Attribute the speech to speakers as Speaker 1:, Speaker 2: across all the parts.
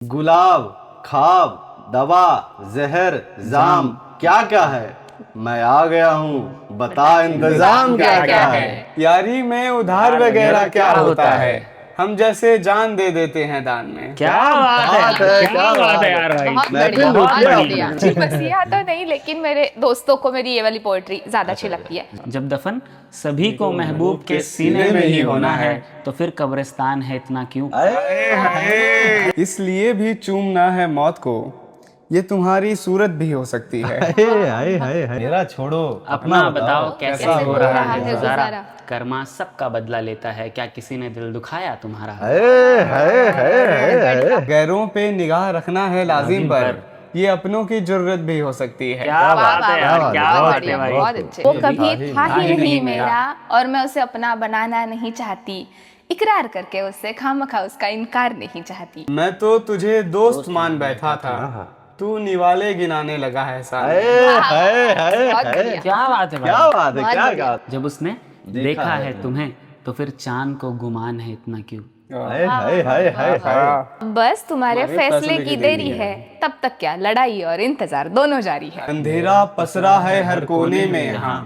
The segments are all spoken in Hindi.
Speaker 1: गुलाब, खाब, दवा, जहर, जाम क्या क्या है? मैं आ गया हूँ, बता इंतजाम क्या क्या है?
Speaker 2: यारी में उधार वगैरह क्या होता है? हम जैसे जान दे देते हैं दान में।
Speaker 3: क्या बात है यार, क्या बात है यार भाई।
Speaker 4: बहुत
Speaker 1: महफिल
Speaker 4: बढ़िया, बहुत
Speaker 1: लूटिए
Speaker 4: बढ़िया।
Speaker 1: आपने।
Speaker 4: जी मसीहा तो नहीं, लेकिन मेरे दोस्तों को मेरी ये वाली पोएट्री ज्यादा अच्छी लगती है।
Speaker 3: जब दफन सभी को महबूब के सीने में ही होना है तो फिर कब्रिस्तान है इतना क्यों।
Speaker 2: इसलिए भी चूमना है मौत को, ये तुम्हारी सूरत भी हो सकती है।
Speaker 1: हाय हाय हाय, मेरा छोड़ो,
Speaker 3: अपना बताओ कैसा हो रहा है
Speaker 4: है
Speaker 3: गुजारा।
Speaker 4: गुजारा?
Speaker 3: कर्मा सबका बदला लेता है, क्या किसी ने दिल दुखाया तुम्हारा।
Speaker 1: हाय हाय हाय हाय।
Speaker 2: गैरों पे निगाह रखना है लाजिम पर, ये अपनों की जरूरत भी हो सकती है।
Speaker 3: क्या बात है यार,
Speaker 1: वाह,
Speaker 3: क्या
Speaker 1: बहुत
Speaker 3: बात है भाई।
Speaker 4: बहुत अच्छे। वो कभी था ही नहीं
Speaker 3: नहीं
Speaker 4: मेरा और मैं उसे अपना बनाना नहीं चाहती, इकरार करके उससे खामखा उसका इनकार नहीं चाहती।
Speaker 2: मैं तो तुझे दोस्त मान बैठा था, तू निवाले गिनाने लगा है सारे।
Speaker 1: हाय हाय हाय
Speaker 4: बहुत
Speaker 1: हाय।
Speaker 4: बढ़िया।
Speaker 3: क्या बात है
Speaker 1: क्या
Speaker 3: भाई।
Speaker 1: बात है,
Speaker 4: बहुत
Speaker 1: क्या
Speaker 4: बढ़िया।
Speaker 1: बात
Speaker 3: जब उसने देखा है तुम्हें तो फिर चांद को गुमान है इतना क्यों।
Speaker 1: हाय हाय हाय हाय हाय।
Speaker 4: बस तुम्हारे फैसले की देरी है, तब तक क्या लड़ाई और इंतजार दोनों जारी है।
Speaker 2: अंधेरा पसरा है हर कोने में यहाँ,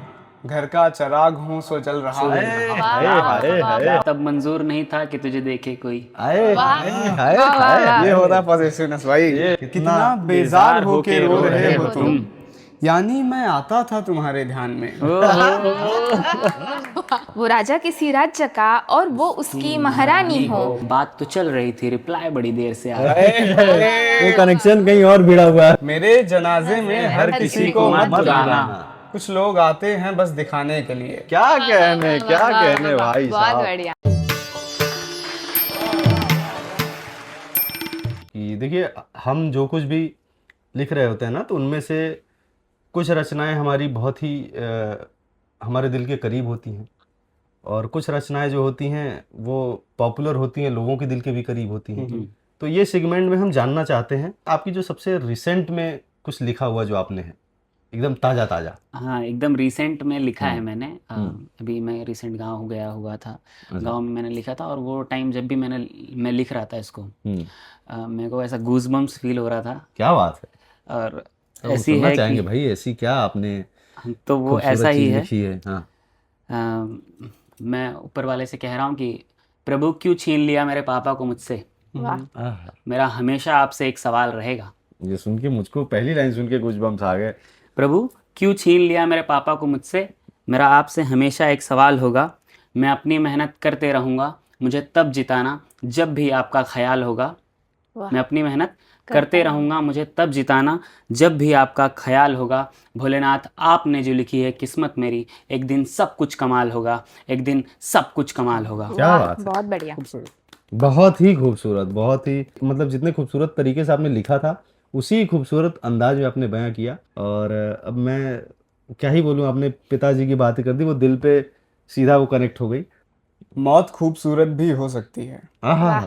Speaker 2: घर का चराग हूँ सो जल रहा है।
Speaker 1: हाय हाय हाय
Speaker 3: तब मंजूर नहीं था कि तुझे देखे कोई।
Speaker 1: हाय हाय हाय।
Speaker 2: ये होता पॉजिटिवनेस भाई। कितना बेजार होके रो रहे हो तुम, यानी मैं आता था तुम्हारे ध्यान में।
Speaker 4: वो राजा किसी राज्य का और वो उसकी महारानी हो।
Speaker 3: बात तो चल रही थी, रिप्लाई बड़ी देर से आ रहा है।
Speaker 1: वो कनेक्शन कहीं और भिड़ा हुआ है।
Speaker 2: मेरे जनाजे में हर किसी को मत बुलाना,
Speaker 1: बुलाना।
Speaker 2: कुछ लोग आते हैं बस दिखाने के लिए।
Speaker 1: क्या कहने, क्या कहने भाई
Speaker 4: बहुत
Speaker 1: साहब।
Speaker 4: बढ़िया।
Speaker 1: कि देखिए, हम जो कुछ भी लिख रहे होते हैं ना, तो उनमें से कुछ रचनाएं हमारी बहुत ही हमारे दिल के करीब होती हैं, और कुछ रचनाएं जो होती हैं वो पॉपुलर होती हैं, लोगों के दिल के भी करीब होती हैं। तो ये सेगमेंट में हम जानना चाहते हैं आपकी जो सबसे रिसेंट में कुछ लिखा हुआ जो आपने है, एकदम ताज़ा ताज़ा।
Speaker 3: हाँ, एकदम रिसेंट में लिखा है मैंने। अभी मैं रिसेंट गांव गया हुआ था, गांव में मैंने लिखा था। और वो टाइम जब भी मैं लिख रहा था इसको, मेरे को ऐसा गूज़बम्प्स फील हो रहा था।
Speaker 1: क्या बात है।
Speaker 3: और
Speaker 1: तो
Speaker 3: ऐसी
Speaker 1: सुनना
Speaker 3: है
Speaker 1: चाहेंगे
Speaker 3: कि
Speaker 1: भाई, ऐसी क्या आपने
Speaker 3: तो वो
Speaker 1: खूबसूरत
Speaker 3: ऐसा ही
Speaker 1: चीज़
Speaker 3: है।
Speaker 1: लिखी है। हाँ।
Speaker 3: मैं ऊपर वाले से कह रहा हूँ कि प्रभु क्यों छीन लिया मेरे पापा को मुझसे,
Speaker 1: आह,
Speaker 3: मेरा हमेशा आपसे एक सवाल रहेगा।
Speaker 1: ये सुन के मुझको पहली लाइन सुन के गूज़बम्प्स आ गए।
Speaker 3: प्रभु क्यों छीन लिया मेरे पापा को मुझसे, मेरा आपसे हमेशा एक सवाल होगा। मैं अपनी मेहनत करते रहूँगा, मुझे तब जिताना जब भी आपका ख्याल होगा। मैं अपनी मेहनत करते रहूँगा, मुझे तब जिताना जब भी आपका ख्याल होगा। भोलेनाथ आपने जो लिखी है किस्मत मेरी, एक दिन सब कुछ कमाल होगा, एक दिन सब कुछ कमाल होगा।
Speaker 1: क्या बात है।
Speaker 4: बहुत बढ़िया।
Speaker 1: बहुत ही खूबसूरत, बहुत ही मतलब जितने खूबसूरत तरीके से आपने लिखा था, उसी खूबसूरत अंदाज में आपने बयां किया। और अब मैं क्या ही बोलूं, आपने पिताजी की बात कर दी, वो दिल पे सीधा वो कनेक्ट हो गई।
Speaker 2: मौत खूबसूरत भी हो सकती है,
Speaker 1: आहा,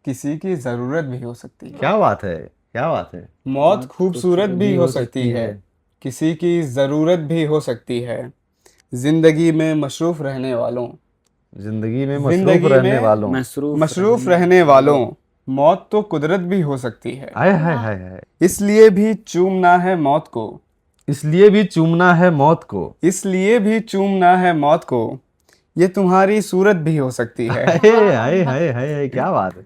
Speaker 2: किसी की जरूरत भी हो सकती है।
Speaker 1: क्या बात है, क्या बात है।
Speaker 2: मौत खूबसूरत भी हो सकती है, किसी की ज़रूरत भी हो सकती है। जिंदगी में मशरूफ रहने वालों,
Speaker 1: जिंदगी में
Speaker 2: जिंदगी
Speaker 1: मसरूफ रहने
Speaker 2: में
Speaker 1: वालों।
Speaker 2: मशरूफ रहने वालों, मौत तो कुदरत भी हो सकती है।
Speaker 1: हाय हाय हाय हाय।
Speaker 2: इसलिए भी चूमना है मौत को,
Speaker 1: इसलिए भी चूमना है मौत को।
Speaker 2: इसलिए भी चूमना है मौत को, ये तुम्हारी सूरत भी हो सकती है।
Speaker 1: हाय हाय हाय हाय हाय, क्या बात है,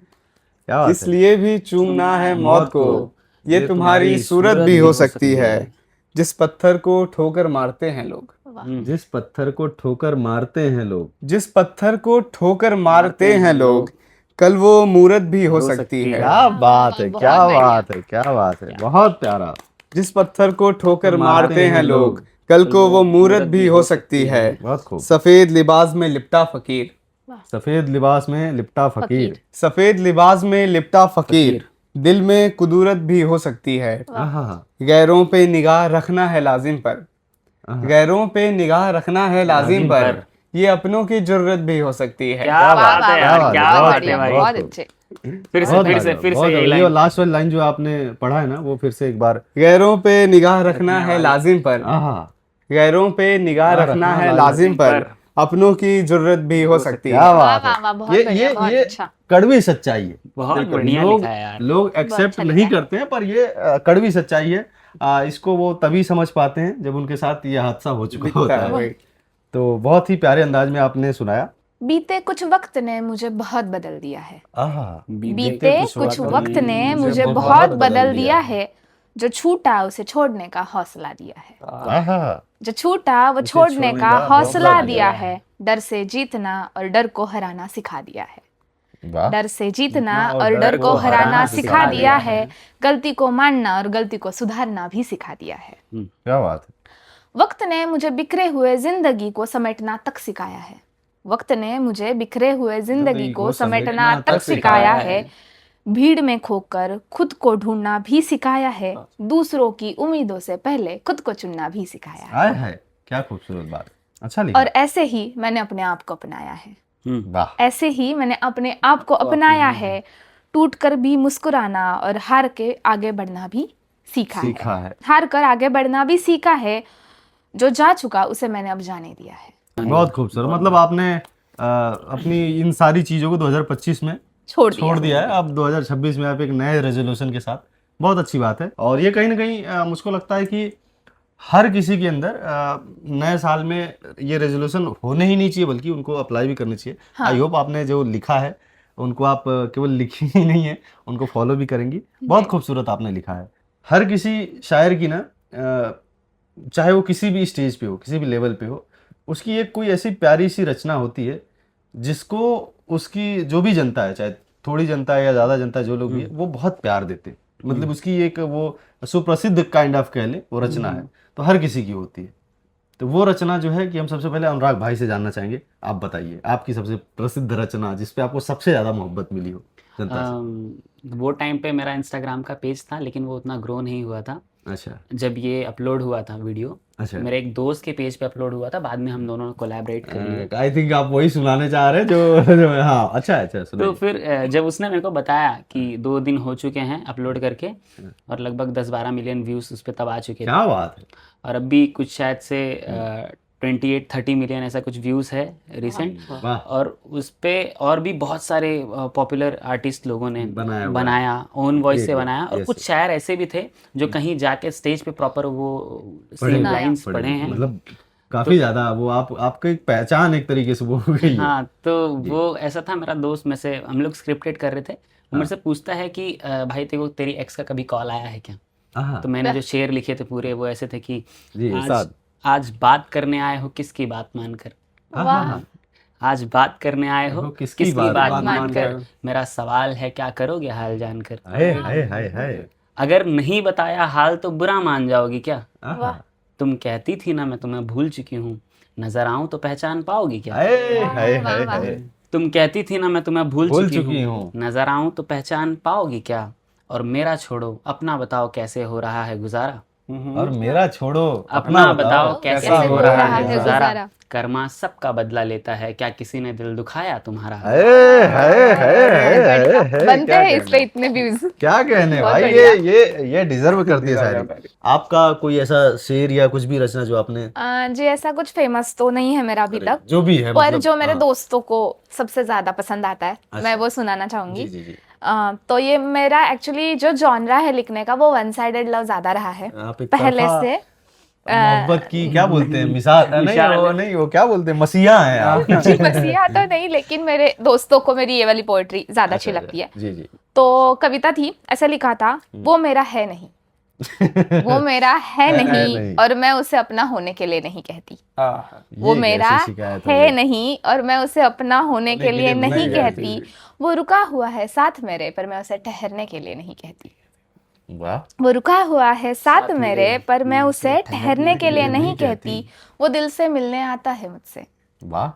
Speaker 1: क्या बात है।
Speaker 2: इसलिए भी चूमना है मौत को, ये तुम्हारी सूरत भी हो सकती है। जिस पत्थर को ठोकर मारते हैं लोग,
Speaker 1: जिस पत्थर को ठोकर मारते हैं लोग,
Speaker 2: जिस पत्थर को ठोकर मारते हैं लोग, कल वो मूरत भी हो सकती है।
Speaker 1: क्या बात है, क्या बात है, क्या बात है, बहुत प्यारा।
Speaker 2: जिस पत्थर को ठोकर मारते हैं लोग, कल को वो मूरत भी हो सकती है।
Speaker 1: बहुत खूब।
Speaker 2: सफेद लिबास में लिपटा फकीर,
Speaker 1: सफेद लिबास में लिपटा फकीर।
Speaker 2: सफेद लिबास में लिपटा फकीर, दिल में कुदूरत भी हो सकती है।
Speaker 1: आहा,
Speaker 2: गैरों पे निगाह रखना है लाजिम पर, गैरों पे निगाह रखना है लाजिम पर, ये अपनों की जरूरत भी हो सकती है।
Speaker 3: क्या बात है यार,
Speaker 1: बहुत
Speaker 3: क्या बात है भाई।
Speaker 4: बहुत अच्छे।
Speaker 3: फिर से यही
Speaker 1: ये
Speaker 3: लाइन।
Speaker 1: लास्ट वाली लाइन जो आपने पढ़ा है ना, वो फिर से एक बार।
Speaker 2: गैरों पे निगाह रखना है लाजिम पर,
Speaker 1: आहा,
Speaker 2: गैरों पे निगाह रखना है लाजिम पर, अपनों की जरूरत भी हो सकती है।
Speaker 1: क्या बात
Speaker 4: वाह, वाह,
Speaker 1: है।
Speaker 4: बहुत बढ़िया, बहुत
Speaker 1: ये
Speaker 4: अच्छा।
Speaker 1: कड़वी सच्चाई है।
Speaker 3: बहुत
Speaker 1: बिल्कुल,
Speaker 3: बढ़िया
Speaker 1: लोग
Speaker 3: लिखा है यार।
Speaker 1: लोग एक्सेप्ट
Speaker 4: अच्छा
Speaker 1: नहीं
Speaker 4: लिखा है।
Speaker 1: करते हैं, पर ये कड़वी सच्चाई है। इसको वो तभी समझ पाते हैं जब उनके साथ ये हादसा हो चुका
Speaker 2: दिखता
Speaker 1: होता
Speaker 2: है
Speaker 1: है।
Speaker 2: वही।
Speaker 1: तो बहुत ही प्यारे अंदाज में आपने सुनाया।
Speaker 4: बीते कुछ वक्त ने मुझे बहुत बदल दिया है।
Speaker 1: आहा,
Speaker 4: बीते कुछ वक्त ने मुझे बहुत बदल दिया है। जो छूटा उसे छोड़ने का हौसला दिया है।
Speaker 1: आहा,
Speaker 4: जो छूटा वो
Speaker 1: उसे
Speaker 4: छोड़ने
Speaker 1: छोड़ने
Speaker 4: का
Speaker 1: का
Speaker 4: हौसला
Speaker 1: हौसला
Speaker 4: दिया
Speaker 1: दिया
Speaker 4: है। डर से जीतना और डर को हराना सिखा दिया है।
Speaker 1: वाह,
Speaker 4: डर से जीतना
Speaker 1: और
Speaker 4: और डर को हराना सिखा दिया
Speaker 3: दिया
Speaker 4: है। गलती को मानना और गलती को सुधारना भी सिखा दिया है।
Speaker 1: क्या बात है।
Speaker 4: वक्त ने मुझे बिखरे हुए जिंदगी को समेटना तक सिखाया है। वक्त ने मुझे बिखरे हुए जिंदगी को समेटना तक सिखाया है। भीड़ में खोकर खुद को ढूंढना भी सिखाया है। दूसरों की उम्मीदों से पहले खुद को चुनना भी सिखाया है।
Speaker 1: आय है, क्या खूबसूरत बात। अच्छा लिखा।
Speaker 4: और ऐसे ही मैंने अपने आप को अपनाया है।
Speaker 1: वाह,
Speaker 4: ऐसे ही मैंने अपने आप को अपनाया है। टूट कर भी मुस्कुराना और हार के आगे बढ़ना भी सीखा है। हार कर आगे बढ़ना भी सीखा है। जो जा चुका उसे मैंने अब जाने दिया है।
Speaker 1: बहुत खूबसूरत। मतलब आपने अपनी इन सारी चीजों को 2025 में छोड़ दिया है। अब 2026 में आप एक नए रेजोल्यूशन के साथ, बहुत अच्छी बात है। और ये कहीं ना कहीं मुझको लगता है कि हर किसी के अंदर नए साल में ये रेजोल्यूशन होने ही नहीं चाहिए, बल्कि उनको अप्लाई भी करनी चाहिए। आई होप आपने जो लिखा है उनको आप केवल लिखी ही नहीं है, उनको फॉलो भी करेंगी। बहुत खूबसूरत आपने लिखा है। हर किसी शायर की ना, चाहे वो किसी भी स्टेज पे हो, किसी भी लेवल पे हो, उसकी एक कोई ऐसी प्यारी सी रचना होती है जिसको उसकी जो भी जनता है, चाहे थोड़ी जनता है या ज़्यादा जनता, जो लोग भी है, वो बहुत प्यार देते हैं। मतलब उसकी एक वो सुप्रसिद्ध काइंड ऑफ कह ले वो रचना है, तो हर किसी की होती है। तो वो रचना जो है कि हम सबसे पहले अनुराग भाई से जानना चाहेंगे। आप बताइए आपकी सबसे प्रसिद्ध रचना जिसपे आपको सबसे ज़्यादा मोहब्बत मिली हो जनता से।
Speaker 3: वो टाइम पे मेरा इंस्टाग्राम का पेज था, लेकिन वो उतना ग्रो नहीं हुआ था।
Speaker 1: अच्छा
Speaker 3: जब ये अपलोड हुआ था वीडियो,
Speaker 1: अच्छा,
Speaker 3: मेरे एक दोस्त के पेज पे अपलोड हुआ था। बाद में हम दोनों ने कोलैबोरेट कर लिया।
Speaker 1: आई थिंक आप वही सुनाने चाह रहे हैं हाँ, अच्छा अच्छा,
Speaker 3: तो
Speaker 1: सुनाइए।
Speaker 3: फिर जब उसने मेरे को बताया कि 2 दिन हो चुके हैं अपलोड करके और लगभग 10-12 मिलियन व्यूज़ उस पर तब आ चुके थे।
Speaker 1: क्या बात है।
Speaker 3: और अभी कुछ शायद से 28-30 मिलियन ऐसा कुछ व्यूज़ है रिसेंट।
Speaker 1: वाह,
Speaker 3: और उस पे और भी बहुत सारे पॉपुलर आर्टिस्ट लोगों ने
Speaker 1: बनाया हुआ है।
Speaker 3: बनाया, ओन वॉइस से
Speaker 1: Great,
Speaker 3: बनाया। और
Speaker 1: yes,
Speaker 3: कुछ शायर ऐसे भी थे जो कहीं जाके स्टेज पे प्रॉपर वो
Speaker 1: पढ़े
Speaker 3: सेम
Speaker 1: हुए,
Speaker 3: लाइंस
Speaker 1: पढ़े
Speaker 3: पढ़े
Speaker 1: हुए।
Speaker 3: हैं।
Speaker 1: मतलब काफी ज्यादा वो आपकी एक पहचान एक तरीके से वो हो गई है।
Speaker 3: हाँ, तो वो ऐसा था। मेरा दोस्त में से हम लोग स्क्रिप्टेड कर रहे थे, वो मेरे से पूछता है कि भाई तेरी एक्स का कभी कॉल आया है क्या?
Speaker 1: आहा,
Speaker 3: तो मैंने जो शेर लिखे थे पूरे वो ऐसे थे कि
Speaker 1: जी,
Speaker 3: आज
Speaker 1: साथ।
Speaker 3: आज बात करने आए हो किसकी बात मानकर,
Speaker 4: वाह,
Speaker 3: आज बात करने आए हो
Speaker 1: हो
Speaker 3: किसकी बात
Speaker 4: मानकर।
Speaker 3: मानकर, मेरा सवाल है क्या करोगे हाल जानकर।
Speaker 1: हाय हाय हाय हाय,
Speaker 3: अगर नहीं बताया हाल तो बुरा मान जाओगी क्या?
Speaker 1: आहा,
Speaker 3: तुम कहती थी ना मैं तुम्हें भूल चुकी हूँ, नजर आऊं तो पहचान पाओगी क्या?
Speaker 1: हाय हाय हाय
Speaker 4: वाह,
Speaker 1: हाय।
Speaker 3: तुम कहती थी ना मैं तुम्हें भूल
Speaker 1: भूल
Speaker 3: चुकी
Speaker 1: चुकी
Speaker 3: हूँ,
Speaker 1: हूँ।
Speaker 3: नजर आऊं तो पहचान पाओगी क्या? और मेरा छोड़ो अपना बताओ कैसे हो रहा है गुजारा,
Speaker 1: और मेरा छोड़ो
Speaker 3: अपना बताओ कैसे
Speaker 1: कैसा
Speaker 3: हो रहा है
Speaker 4: गुजारा।
Speaker 3: गुजारा। कर्मा सबका बदला लेता है, क्या किसी ने दिल दुखाया तुम्हारा?
Speaker 1: हाय हाय हाय हाय हाय,
Speaker 4: बनते
Speaker 1: क्या
Speaker 4: हैं इस
Speaker 1: कहने,
Speaker 4: पे इतने व्यूज।
Speaker 1: क्या कहने
Speaker 4: बहुत
Speaker 1: भाई।
Speaker 4: बढ़िया।
Speaker 1: ये डिजर्व करती है शायरी। आपका कोई ऐसा शेर या कुछ भी रचना जो आपने,
Speaker 4: जी ऐसा कुछ फेमस तो नहीं है मेरा अभी तक,
Speaker 1: जो भी है,
Speaker 4: पर
Speaker 1: मतलब
Speaker 4: जो मेरे
Speaker 1: हाँ।
Speaker 4: दोस्तों को सबसे ज्यादा पसंद आता है
Speaker 1: अच्छा।
Speaker 4: मैं वो सुनाना चाहूंगी।
Speaker 1: जी जी जी,
Speaker 4: तो ये मेरा एक्चुअली जो जॉनरा है लिखने का वो वन साइडेड लव ज्यादा रहा है
Speaker 1: आप एक
Speaker 4: पहले
Speaker 1: तरफा
Speaker 4: से।
Speaker 1: मोहब्बत की क्या बोलते हैं, मिसाल नहीं, वो क्या बोलते हैं, मसीहा हैं आप।
Speaker 4: जी मसीहा तो नहीं, लेकिन मेरे दोस्तों को मेरी ये वाली पोएट्री ज्यादा अच्छी लगती है।
Speaker 1: जी जी,
Speaker 4: तो कविता थी, ऐसा लिखा था, वो मेरा है नहीं, वो मेरा है नहीं और मैं उसे अपना होने के लिए नहीं कहती। वो
Speaker 1: ये
Speaker 4: मेरा
Speaker 1: कैसी शिकायत हो
Speaker 4: है
Speaker 1: गई?
Speaker 4: नहीं और मैं उसे अपना होने के लिए नहीं कहती। वो रुका हुआ है साथ मेरे पर मैं उसे ठहरने के लिए नहीं कहती।
Speaker 1: वाह,
Speaker 4: वो रुका हुआ है साथ मेरे पर मैं उसे ठहरने के लिए नहीं कहती। वो दिल से मिलने आता है मुझसे,
Speaker 1: वाह,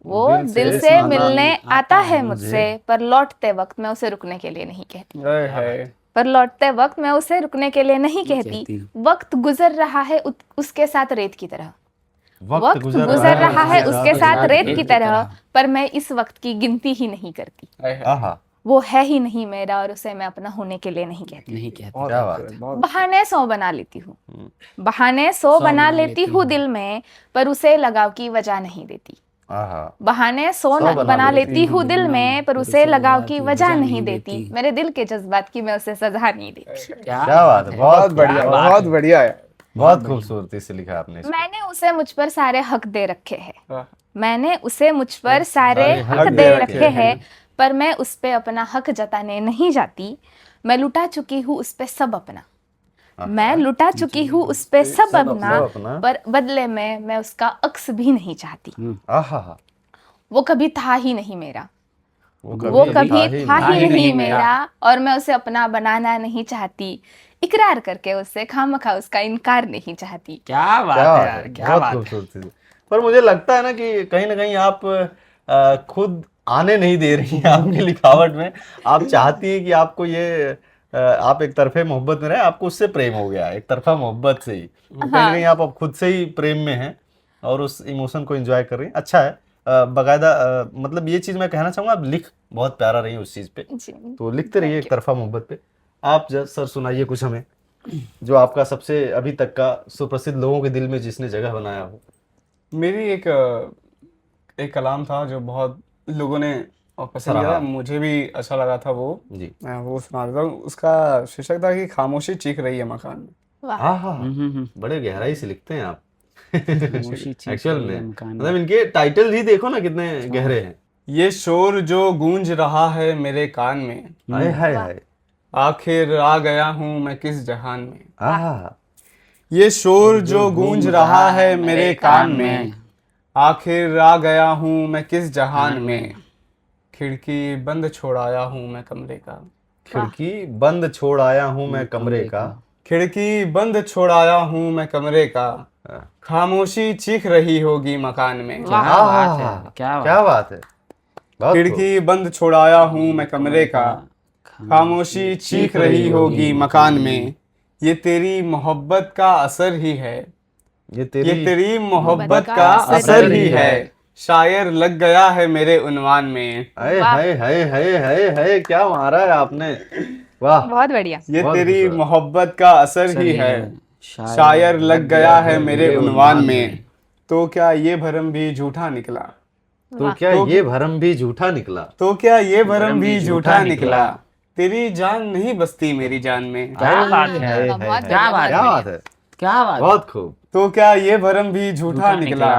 Speaker 4: वो दिल से मिलने आता है मुझसे, पर लौटते वक्त मैं उसे रुकने के लिए नहीं कहती। पर लौटते वक्त मैं उसे रुकने के लिए नहीं कहती। वक्त गुजर रहा है उसके साथ रेत की तरह, वक्त गुजर रहा है उसके साथ रेत की तरह, पर मैं इस वक्त की गिनती ही नहीं करती।
Speaker 1: आहा,
Speaker 4: वो है ही नहीं मेरा और उसे मैं अपना होने के लिए नहीं कहती।
Speaker 3: नहीं कहते।
Speaker 1: क्या बात है।
Speaker 4: बहाने 100 बना लेती हूँ, बहाने 100 बना लेती हूँ दिल में, पर उसे लगाव की वजह नहीं देती।
Speaker 1: आहा,
Speaker 4: बहाने सौ बना लेती हूँ दिल में, पर उसे लगाव की वजह नहीं देती। मेरे दिल के जज्बात की मैं उसे सजा नहीं देती।
Speaker 3: क्या
Speaker 1: क्या बात है, बहुत
Speaker 2: बढ़िया, बहुत बढ़िया है।
Speaker 1: बहुत खूबसूरती से लिखा आपने इसको।
Speaker 4: मैंने उसे मुझ पर सारे हक दे रखे हैं,
Speaker 2: वाह।
Speaker 4: मैंने उसे मुझ पर सारे हक दे रखे हैं, पर मैं उस पे अपना हक जताने नहीं जाती। मैं लुटा चुकी हूँ उस पे सब अपना, मैं लुटा चुकी हूँ उस पे सब अपना, पर बदले में मैं उसका अक्स भी नहीं चाहती।
Speaker 1: आहा,
Speaker 4: वो कभी था ही नहीं मेरा,
Speaker 1: वो
Speaker 4: वो कभी था ही नहीं
Speaker 3: नहीं
Speaker 4: मेरा, और मैं उसे अपना बनाना नहीं चाहती। इकरार करके उससे खामखा उसका इनकार नहीं चाहती।
Speaker 3: क्या बात
Speaker 1: क्या
Speaker 3: है
Speaker 1: बात
Speaker 3: यार,
Speaker 1: है,
Speaker 3: क्या
Speaker 1: बहुत
Speaker 3: बात है।
Speaker 1: खूबसूरती से। पर मुझे लगता है ना कि कहीं ना कहीं आप खुद आने नहीं दे रही हैं आपकी लिखावट में। आप चाहती हैं कि आपको ये आप एक तरफे मोहब्बत में रहे, आपको उससे प्रेम हो गया है, एक तरफा मोहब्बत से ही। तो कहीं ना कहीं आप अब खुद से ही प्रेम में हैं और उस इमोशन को एंजॉय कर रही हैं। अच्छा है। बाकायदा मतलब ये चीज़ मैं कहना चाहूँगा, आप लिख बहुत प्यारा रही हैं उस चीज़ पे,
Speaker 4: जी,
Speaker 1: तो लिखते रहिए एक तरफा मोहब्बत पे। आप सर सुनाइए कुछ हमें, जो आपका सबसे अभी तक का सुप्रसिद्ध लोगों के दिल में जिसने जगह बनाया हो।
Speaker 2: मेरी एक कलाम था जो बहुत लोगों ने पसंद किया था, मुझे भी अच्छा लगा था वो।
Speaker 1: जी।
Speaker 2: मैं वो सुना देता हूँ। उसका शीर्षक था कि खामोशी चीख रही है मकान में।
Speaker 4: वाह,
Speaker 1: आहा, बड़े गहराई से लिखते हैं आप।
Speaker 3: खामोशी चीख
Speaker 1: एक्चुअल
Speaker 3: रही है
Speaker 1: में
Speaker 3: मकान में।
Speaker 1: मतलब इनके टाइटल ही देखो ना कितने गहरे हैं।
Speaker 2: ये शोर जो गूंज रहा है मेरे कान में,
Speaker 1: हाय हाय हाय,
Speaker 2: आखिर आ गया हूँ मैं किस जहान में।
Speaker 1: आहा,
Speaker 2: ये शोर जो गूंज रहा है मेरे कान में, आखिर आ गया हूँ मैं किस जहान में। खिड़की बंद छोड़ाया हूँ मैं कमरे का,
Speaker 1: खिड़की बंद छोड़ आया हूँ मैं कमरे का।
Speaker 2: खिड़की बंद छोड़ाया हूँ मैं कमरे का, खामोशी चीख रही होगी मकान में।
Speaker 3: क्या बात है,
Speaker 1: क्या बात है, बहुत खूब।
Speaker 2: खिड़की बंद छोड़ाया हूँ मैं कमरे का, खामोशी चीख रही होगी मकान में। ये तेरी मोहब्बत का असर ही है,
Speaker 1: ये
Speaker 2: ये तेरी मोहब्बत का असर ही है, शायर लग गया है मेरे उन्वान में।
Speaker 1: हाय हाय हाय हाय हाय हाय, क्या मारा है आपने, वाह।
Speaker 4: बहुत बढ़िया।
Speaker 2: ये
Speaker 1: बहुत
Speaker 2: तेरी
Speaker 1: खूबसूरत।
Speaker 2: मोहब्बत का असर ही है, शायर लग गया है मेरे उन्वान में। तो क्या ये भरम भी झूठा निकला,
Speaker 1: तो क्या ये भरम भी झूठा निकला,
Speaker 2: तो क्या ये भरम भी झूठा निकला। तेरी जान नहीं बसती मेरी जान में,
Speaker 3: क्या बात है,
Speaker 1: हाय,
Speaker 4: बहुत
Speaker 1: हाय,
Speaker 4: बढ़िया,
Speaker 1: हाय, क्या बात है,
Speaker 3: क्या बात है।
Speaker 1: बहुत खूब।
Speaker 2: तो क्या ये भरम भी झूठा निकला।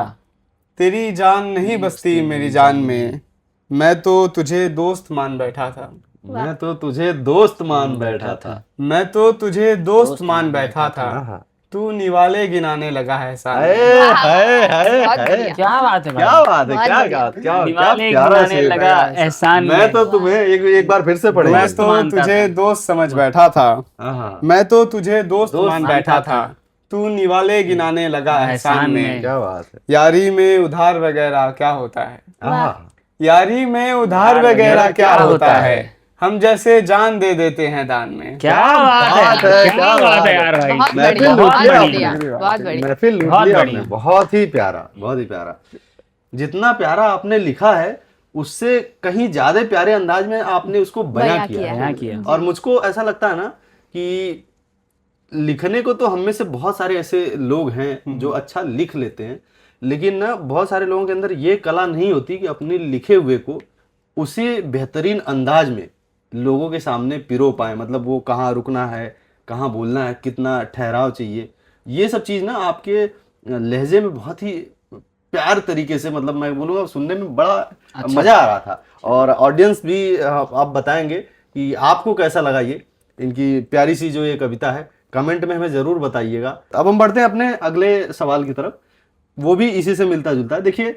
Speaker 2: तेरी जान नहीं बसती मेरी जान में, मैं तो तुझे दोस्त मान बैठा था,
Speaker 1: मैं तो तुझे दोस्त मान बैठा था,
Speaker 2: मैं तो तुझे दोस्त मान बैठा था।
Speaker 1: आहा।
Speaker 2: तू निवाले गिनाने लगा है
Speaker 1: हाय
Speaker 2: सामने।
Speaker 1: हाय हाय
Speaker 4: बहुत
Speaker 1: हाय,
Speaker 4: बढ़िया।
Speaker 3: क्या बात है,
Speaker 1: क्या बात है,
Speaker 4: बहुत
Speaker 1: क्या
Speaker 4: बढ़िया।
Speaker 1: बात, क्या
Speaker 3: दिवाले
Speaker 1: प्यारा
Speaker 3: गिनाने
Speaker 1: शेर
Speaker 3: लगा
Speaker 1: है।
Speaker 3: एहसान
Speaker 1: मैं
Speaker 3: में।
Speaker 1: तो तुम्हें एक बार फिर से पढ़ेंगे।
Speaker 2: मैं तो
Speaker 3: मानता
Speaker 2: तुझे
Speaker 3: था।
Speaker 2: दोस्त समझ बैठा था,
Speaker 1: आहा,
Speaker 2: मैं तो तुझे दोस्त
Speaker 1: दोस्त
Speaker 2: मान
Speaker 3: मानता
Speaker 2: बैठा
Speaker 3: था।
Speaker 2: था। तू निवाले गिनाने लगा एहसान
Speaker 3: एहसान
Speaker 2: में।
Speaker 3: में।
Speaker 1: क्या बात है,
Speaker 2: यारी में उधार वगैरह क्या होता है,
Speaker 1: आहा,
Speaker 2: यारी में उधार वगैरह क्या होता है। हम जैसे जान दे देते हैं दान में।
Speaker 3: क्या बात है, क्या बात है यार भाई।
Speaker 4: बहुत
Speaker 1: महफिल
Speaker 4: बढ़िया,
Speaker 1: लूट
Speaker 4: बहुत
Speaker 1: लिया
Speaker 4: बढ़िया,
Speaker 1: आपने।
Speaker 4: बहुत बढ़िया।
Speaker 1: महफिल लूट
Speaker 3: बहुत
Speaker 1: लिया आपने,
Speaker 3: बढ़िया।
Speaker 1: बहुत ही प्यारा, बहुत ही प्यारा। जितना प्यारा आपने लिखा है उससे कहीं ज्यादा प्यारे अंदाज में आपने उसको बयां
Speaker 4: बयां
Speaker 1: किया
Speaker 4: किया
Speaker 3: बयां
Speaker 1: है।
Speaker 3: किया।
Speaker 1: और मुझको ऐसा लगता है ना कि लिखने को तो हम में से बहुत सारे ऐसे लोग हैं जो अच्छा लिख लेते हैं, लेकिन ना बहुत सारे लोगों के अंदर ये कला नहीं होती कि अपने लिखे हुए को उसी बेहतरीन अंदाज में लोगों के सामने पिरो पाए। मतलब वो कहाँ रुकना है, कहाँ बोलना है, कितना ठहराव चाहिए, ये सब चीज़ ना आपके लहजे में बहुत ही प्यार तरीके से, मतलब मैं बोलूँगा सुनने में बड़ा मज़ा आ रहा था। और ऑडियंस भी आप बताएंगे कि आपको कैसा लगा ये इनकी प्यारी सी जो ये कविता है, कमेंट में हमें ज़रूर बताइएगा। अब हम बढ़ते हैं अपने अगले सवाल की तरफ, वो भी इसी से मिलता जुलता है। देखिए,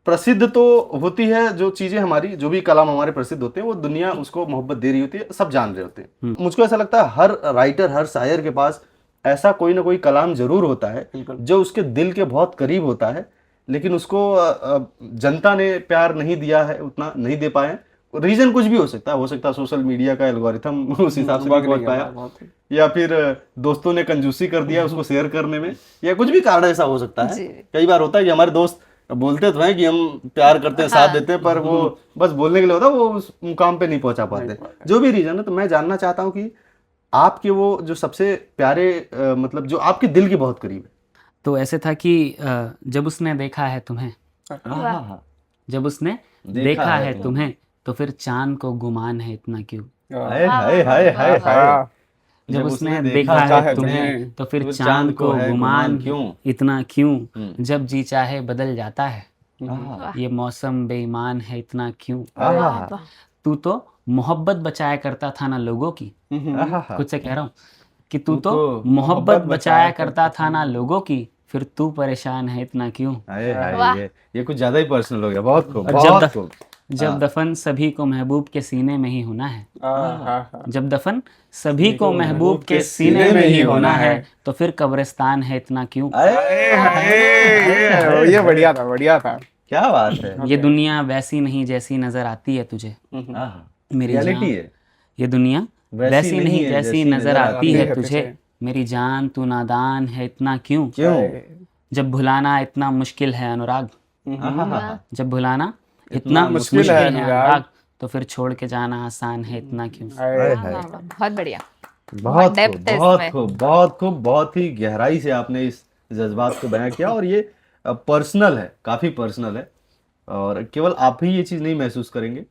Speaker 1: प्रसिद्ध तो होती है जो चीज़ें हमारी, जो भी कलाम हमारे प्रसिद्ध होते हैं वो दुनिया उसको मोहब्बत दे रही होती है, सब जान रहे होते हैं। मुझको ऐसा लगता है हर राइटर, हर शायर के पास ऐसा कोई ना कोई कलाम जरूर होता है जो उसके दिल के बहुत करीब होता है, लेकिन उसको जनता ने प्यार नहीं दिया है, उतना नहीं दे पाए। रीजन कुछ भी हो सकता है सोशल मीडिया का एल्गोरिथम उस हिसाब से नहीं पहुंच पाया, या फिर दोस्तों ने कंजूसी कर दिया उसको शेयर करने में, या कुछ भी कारण ऐसा हो सकता है। कई बार होता है कि हमारे दोस्त बोलते तो हैं कि हम प्यार करते हैं, साथ देते हैं, पर वो बस बोलने के लिए होता है, वो उस मुकाम पे नहीं पहुंचा पाते, जो भी रीजन है। तो मैं जानना चाहता हूँ कि आपके वो जो सबसे प्यारे मतलब जो आपके दिल के बहुत करीब है।
Speaker 3: तो ऐसे था कि जब उसने देखा है तुम्हें,
Speaker 1: आहा,
Speaker 3: जब उसने देखा है तुम्हें तो फिर चांद को गुमान है इतना क्यों।
Speaker 1: हाय हाय हाय हाय हाय।
Speaker 3: जब उसने देखा है तुम्हें तो फिर चांद को गुमान इतना क्यों। जब जी चाहे बदल जाता है ये मौसम बेईमान है इतना क्यों।
Speaker 1: आहा,
Speaker 3: तू तो मोहब्बत बचाया करता था ना लोगों की।
Speaker 1: आहा,
Speaker 3: खुद से कह रहा हूँ कि तू तो मोहब्बत बचाया करता था ना लोगों की, फिर तू परेशान है इतना क्यों।
Speaker 1: हाय हाय, ये कुछ ज्यादा ही पर्सनल हो गया। बहुत खूब,
Speaker 3: और
Speaker 1: बहुत खूब।
Speaker 3: जब दफन सभी को महबूब के सीने में ही होना है। जब दफन सभी को महबूब के सीने में ही होना है तो फिर कब्रिस्तान है इतना क्यों।
Speaker 2: ये बढ़िया था, बढ़िया था।
Speaker 1: क्या बात है।
Speaker 3: ये दुनिया वैसी नहीं जैसी नजर आती है तुझे
Speaker 1: आहा,
Speaker 3: मेरी
Speaker 1: रियलिटी
Speaker 3: जान।
Speaker 1: है।
Speaker 3: ये दुनिया वैसी नहीं जैसी नजर आती है तुझे
Speaker 2: तुझे।
Speaker 3: मेरी जान, तू नादान है इतना क्यों।
Speaker 1: क्यों।
Speaker 3: जब भुलाना इतना मुश्किल है अनुराग,
Speaker 1: आहा,
Speaker 3: जब भुलाना इतना मुश्किल है अनुराग तो फिर छोड़ के जाना आसान है इतना क्यों।
Speaker 1: हाय हाय।
Speaker 4: बहुत बढ़िया।
Speaker 1: बहुत खूब,
Speaker 4: depth है
Speaker 1: बहुत
Speaker 4: इसमें।
Speaker 1: खूब, बहुत खूब। बहुत ही गहराई से आपने इस जज्बात को बयां किया और ये पर्सनल है, काफी पर्सनल है। और केवल आप ही ये चीज नहीं महसूस करेंगे,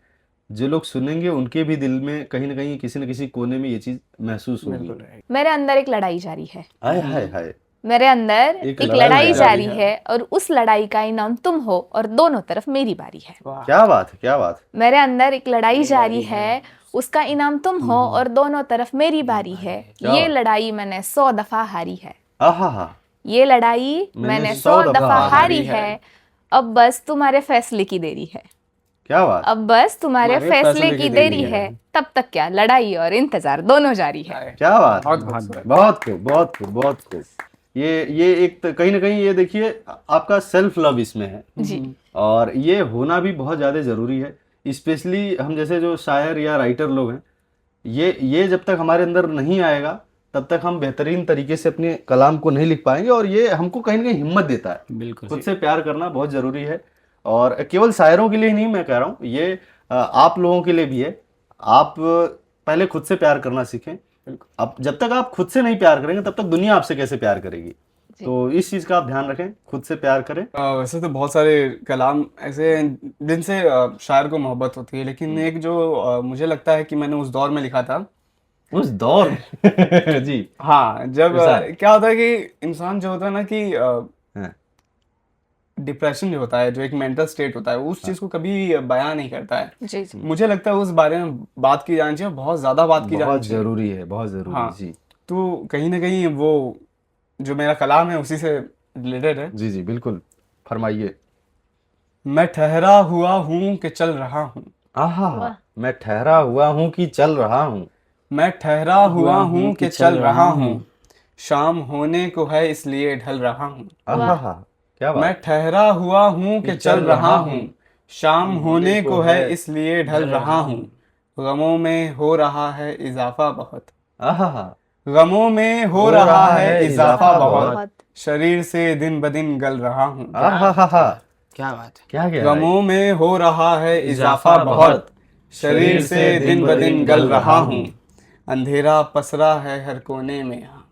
Speaker 1: जो लोग सुनेंगे उनके भी दिल में कहीं ना कहीं किसी न किसी कोने में ये चीज महसूस होगी।
Speaker 4: मेरे अंदर एक लड़ाई जारी है।
Speaker 1: हाय हाय हाय।
Speaker 4: मेरे अंदर
Speaker 1: एक
Speaker 4: एक
Speaker 1: लड़ाई
Speaker 4: लड़ाई
Speaker 1: जारी
Speaker 4: जारी है और उस लड़ाई का इनाम तुम हो और दोनों तरफ मेरी बारी है।
Speaker 1: क्या बात है, क्या बात है।
Speaker 4: मेरे अंदर एक लड़ाई जारी है, उसका इनाम तुम हो और दोनों तरफ मेरी बारी है। ये लड़ाई मैंने 100 दफा हारी है।
Speaker 1: आहा,
Speaker 4: ये लड़ाई मैंने 100 दफा हारी है। अब बस तुम्हारे फैसले की देरी है।
Speaker 1: क्या बात।
Speaker 4: अब बस तुम्हारे फैसले की देरी है। तब तक क्या, लड़ाई और इंतजार दोनों जारी है।
Speaker 1: क्या बात।
Speaker 2: बहुत
Speaker 1: बहुत खूब, बहुत खूब, बहुत खूब। ये एक कहीं ना कहीं ये देखिए आपका सेल्फ लव इसमें है
Speaker 4: जी।
Speaker 1: और ये होना भी बहुत ज़्यादा ज़रूरी है। स्पेशली हम जैसे जो शायर या राइटर लोग हैं, ये जब तक हमारे अंदर नहीं आएगा तब तक हम बेहतरीन तरीके से अपने कलाम को नहीं लिख पाएंगे। और ये हमको कहीं ना कहीं हिम्मत देता है।
Speaker 3: बिल्कुल
Speaker 1: खुद से प्यार करना बहुत ज़रूरी है। और केवल शायरों के लिए नहीं मैं कह रहा हूँ, ये आप लोगों के लिए भी है। आप पहले खुद से प्यार करना सीखें। अब जब तक आप खुद से नहीं प्यार करेंगे तब तक दुनिया आपसे कैसे प्यार करेगी। तो इस चीज का आप ध्यान रखें, खुद से प्यार करें।
Speaker 2: वैसे तो बहुत सारे कलाम ऐसे हैं जिनसे शायर को मोहब्बत होती है, लेकिन एक जो मुझे लगता है कि मैंने उस दौर में लिखा था।
Speaker 1: उस दौर जी।
Speaker 2: हाँ, जब क्या होता है कि इंसान जो होता है ना कि
Speaker 1: हाँ,
Speaker 2: डिप्रेशन जो होता है, जो एक मेंटल स्टेट होता है, उस चीज को कभी बयां नहीं करता है।
Speaker 4: जी जी।
Speaker 2: मुझे लगता है उस बारे में बात की जानी चाहिए, बहुत ज्यादा बात की जानी
Speaker 1: बहुत
Speaker 2: चाहिए।
Speaker 1: जरूरी है, बहुत जरूरी
Speaker 2: हाँ।
Speaker 1: जी।
Speaker 2: तो कहीं ना कहीं वो जो मेरा कलाम है उसी से रिलेटेड है।
Speaker 1: जी जी बिल्कुल, फरमाइए।
Speaker 2: मैं ठहरा हुआ हूँ कि चल रहा हूँ।
Speaker 1: आहा, मैं ठहरा हुआ हूँ कि चल रहा हूँ।
Speaker 2: मैं ठहरा हुआ हूँ कि चल रहा हूँ। शाम होने को है इसलिए ढल रहा हूँ।
Speaker 1: आहा, क्या बात।
Speaker 2: मैं ठहरा हुआ हूँ कि चल रहा हूँ। शाम होने को है इसलिए ढल रहा हूँ। गमों में हो रहा है इजाफा बहुत।
Speaker 1: आहा,
Speaker 2: गमों में हो रहा है इजाफा बहुत।
Speaker 4: बहुत।
Speaker 2: शरीर से दिन ब दिन गल रहा हूँ।
Speaker 1: आहा,
Speaker 3: क्या बात है।
Speaker 1: क्या क्या
Speaker 2: गमों में हो रहा है इजाफा बहुत। शरीर से दिन ब दिन गल रहा हूँ। अंधेरा पसरा है हर कोने में यहाँ।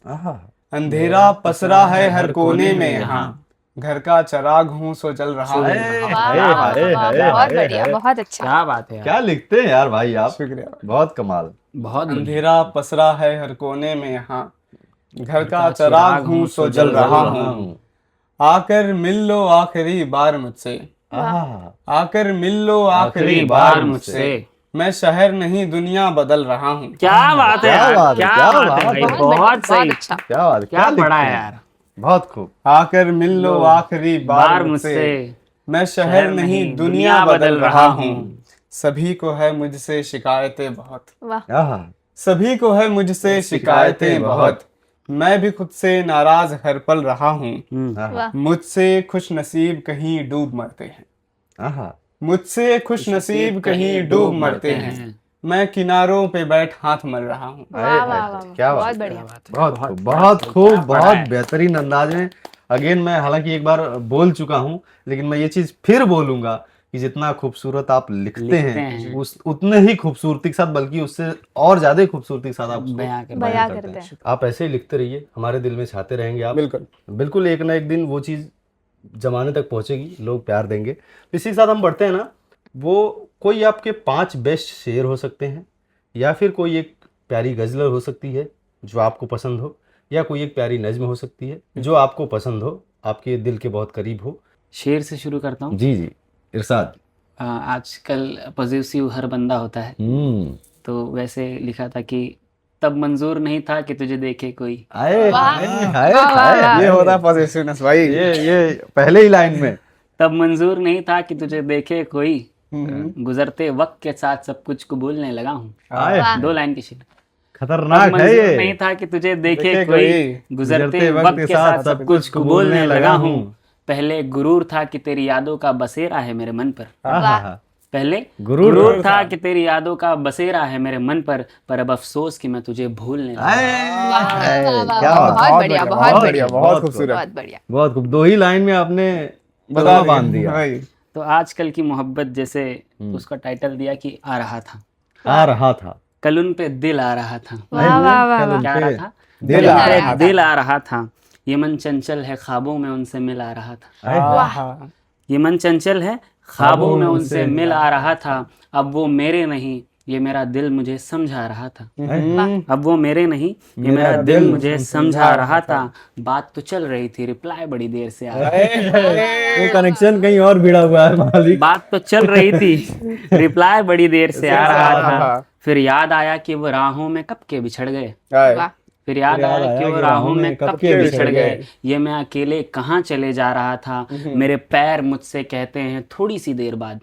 Speaker 1: आहा,
Speaker 2: अंधेरा पसरा है हर कोने में यहाँ। घर का चराग हूँ सो जल रहा हूँ।
Speaker 4: वाह, वाह, वाह, बहुत बढ़िया, बहुत अच्छा।
Speaker 3: क्या बात है यार।
Speaker 1: क्या लिखते हैं यार भाई आप,
Speaker 2: शुक्रिया।
Speaker 1: बहुत कमाल।
Speaker 3: बहुत बढ़िया।
Speaker 2: अंधेरा पसरा है हर कोने में यहाँ। घर का चराग हूँ सो जल रहा हूँ। आकर मिल लो आखिरी बार मुझसे।
Speaker 1: आहा,
Speaker 2: आकर मिल लो आखिरी बार मुझसे। मैं शहर नहीं दुनिया बदल रहा हूँ।
Speaker 3: क्या बात है
Speaker 1: क्या
Speaker 3: यार,
Speaker 1: बात है,
Speaker 3: क्या
Speaker 1: क्या
Speaker 3: बात है
Speaker 1: बात
Speaker 3: भाई,
Speaker 1: है।
Speaker 3: बहुत सही।
Speaker 4: अच्छा।
Speaker 1: क्या बात,
Speaker 3: क्या
Speaker 1: लिखते
Speaker 3: पढ़ा है
Speaker 1: हैं।
Speaker 3: यार।
Speaker 1: बहुत खूब।
Speaker 2: आकर मिल लो आखिरी
Speaker 3: बार
Speaker 2: बार
Speaker 3: मुझसे
Speaker 2: मुझसे। मैं शहर नहीं दुनिया बदल रहा हूँ। सभी को है मुझसे शिकायतें बहुत।
Speaker 4: वाह।
Speaker 1: आहा,
Speaker 2: सभी को है मुझसे शिकायतें बहुत। मैं भी खुद से नाराज हर पल रहा हूँ।
Speaker 1: आहा,
Speaker 4: वाह।
Speaker 2: मुझसे खुश नसीब कहीं डूब मरते हैं।
Speaker 1: आहा,
Speaker 2: मुझसे खुश नसीब कहीं डूब मरते हैं। मैं किनारों पे बैठ हाथ मल रहा हूँ।
Speaker 4: वाह, वाह, वाह,
Speaker 1: क्या
Speaker 4: बहुत
Speaker 1: बात,
Speaker 4: बढ़िया।
Speaker 1: बहुत खूब, बहुत खूब, बहुत बेहतरीन अंदाज में। अगेन मैं हालांकि एक बार बोल चुका हूं, लेकिन मैं ये चीज फिर बोलूंगा कि जितना खूबसूरत आप लिखते हैं उस उतने ही खूबसूरती के साथ, बल्कि उससे और ज्यादा खूबसूरती के साथ आप उसको
Speaker 3: बयां कर
Speaker 4: बयां करते हैं।
Speaker 1: आप ऐसे ही लिखते रहिए, हमारे दिल में छाते रहेंगे आप।
Speaker 2: बिल्कुल।
Speaker 1: बिल्कुल एक ना एक दिन वो चीज ज़माने तक पहुँचेगी, लोग प्यार देंगे। इसी के साथ हम बढ़ते हैं ना, वो कोई आपके 5 बेस्ट शेर हो सकते हैं, या फिर कोई एक प्यारी गज़ल हो सकती है जो आपको पसंद हो, या कोई एक प्यारी नज़्म हो सकती है जो आपको पसंद हो, आपके दिल के बहुत करीब हो।
Speaker 3: शेर से शुरू करता हूँ।
Speaker 1: जी जी, इरशाद।
Speaker 3: आजकल पॉजिटिव हर बंदा होता है, तो वैसे लिखा था कि तब मंजूर नहीं था कि तुझे देखे कोई।
Speaker 1: आए
Speaker 4: वाह,
Speaker 1: हाय हाय
Speaker 4: वाह, वाह,
Speaker 1: हाय,
Speaker 4: वाह।
Speaker 2: ये होता है पॉजिटिवनेस भाई।
Speaker 1: ये पहले ही लाइन में।
Speaker 3: तब मंजूर नहीं था कि तुझे देखे कोई, गुजरते वक्त के साथ सब कुछ कबूलने लगा हूँ।
Speaker 1: आए
Speaker 4: वाह।
Speaker 3: 2 लाइन की शेर। तब
Speaker 1: खतरनाक है
Speaker 3: मंजूर
Speaker 1: ये।
Speaker 3: नहीं था कि तुझे देखे
Speaker 2: देखे
Speaker 3: कोई,
Speaker 2: कोई,
Speaker 3: गुजरते वक्त के साथ सब कुछ कबूलने लगा हूँ। पहले गुरूर था कि तेरी यादों का बसेरा है मेरे मन पर।
Speaker 1: आहा,
Speaker 3: पहले
Speaker 1: गुरूर
Speaker 3: गुरूर था कि तेरी यादों का बसेरा है मेरे मन पर अब अफसोस कि मैं तुझे भूलने लगा।
Speaker 4: वाह,
Speaker 1: आए,
Speaker 4: वाह, वाह,
Speaker 1: क्या
Speaker 4: वाह,
Speaker 1: बात,
Speaker 4: बहुत बढ़िया, बहुत बढ़िया,
Speaker 2: बहुत खूबसूरत।
Speaker 4: बहुत बढ़िया।
Speaker 1: बहुत खूब। 2 ही लाइन में आपने
Speaker 2: बता
Speaker 1: बता बांध दिया।
Speaker 2: भाई।
Speaker 3: तो आजकल की मोहब्बत जैसे उसका टाइटल दिया कि आ रहा था,
Speaker 1: आ रहा था।
Speaker 3: कल उन पे दिल आ रहा था।
Speaker 4: वाह, वाह, वाह,
Speaker 1: कल
Speaker 4: वाह।
Speaker 1: उन
Speaker 3: क्या आ
Speaker 1: पे
Speaker 3: रहा था?
Speaker 1: दिल
Speaker 3: कल
Speaker 1: आ
Speaker 3: उन पे
Speaker 1: रहा था।
Speaker 3: दिल आ रहा था। ये मन चंचल है, ख्वाबों में उनसे मिल आ रहा था।
Speaker 1: आए,
Speaker 2: आहा।
Speaker 3: ये मन चंचल है, ख्वाबों में उनसे मिल आ रहा था। अब वो मेरे नहीं, ये मेरा दिल मुझे समझा रहा था। अब वो मेरे नहीं, ये मेरा दिल मुझे समझा रहा था। बात तो चल रही थी, रिप्लाई बड़ी देर से आ रहा था।
Speaker 1: वो कनेक्शन कहीं और भिड़ा हुआ है मालिक।
Speaker 3: बात तो चल रही थी, रिप्लाई बड़ी देर से आ रहा था। फिर याद आया कि वो राहों में कब के बिछड़ गए।
Speaker 4: वाह,
Speaker 3: फिर याद आया कि वो राहों में कब के बिछड़ गए। ये मैं अकेले कहाँ चले जा रहा था। मेरे पैर मुझसे कहते हैं थोड़ी सी देर बाद।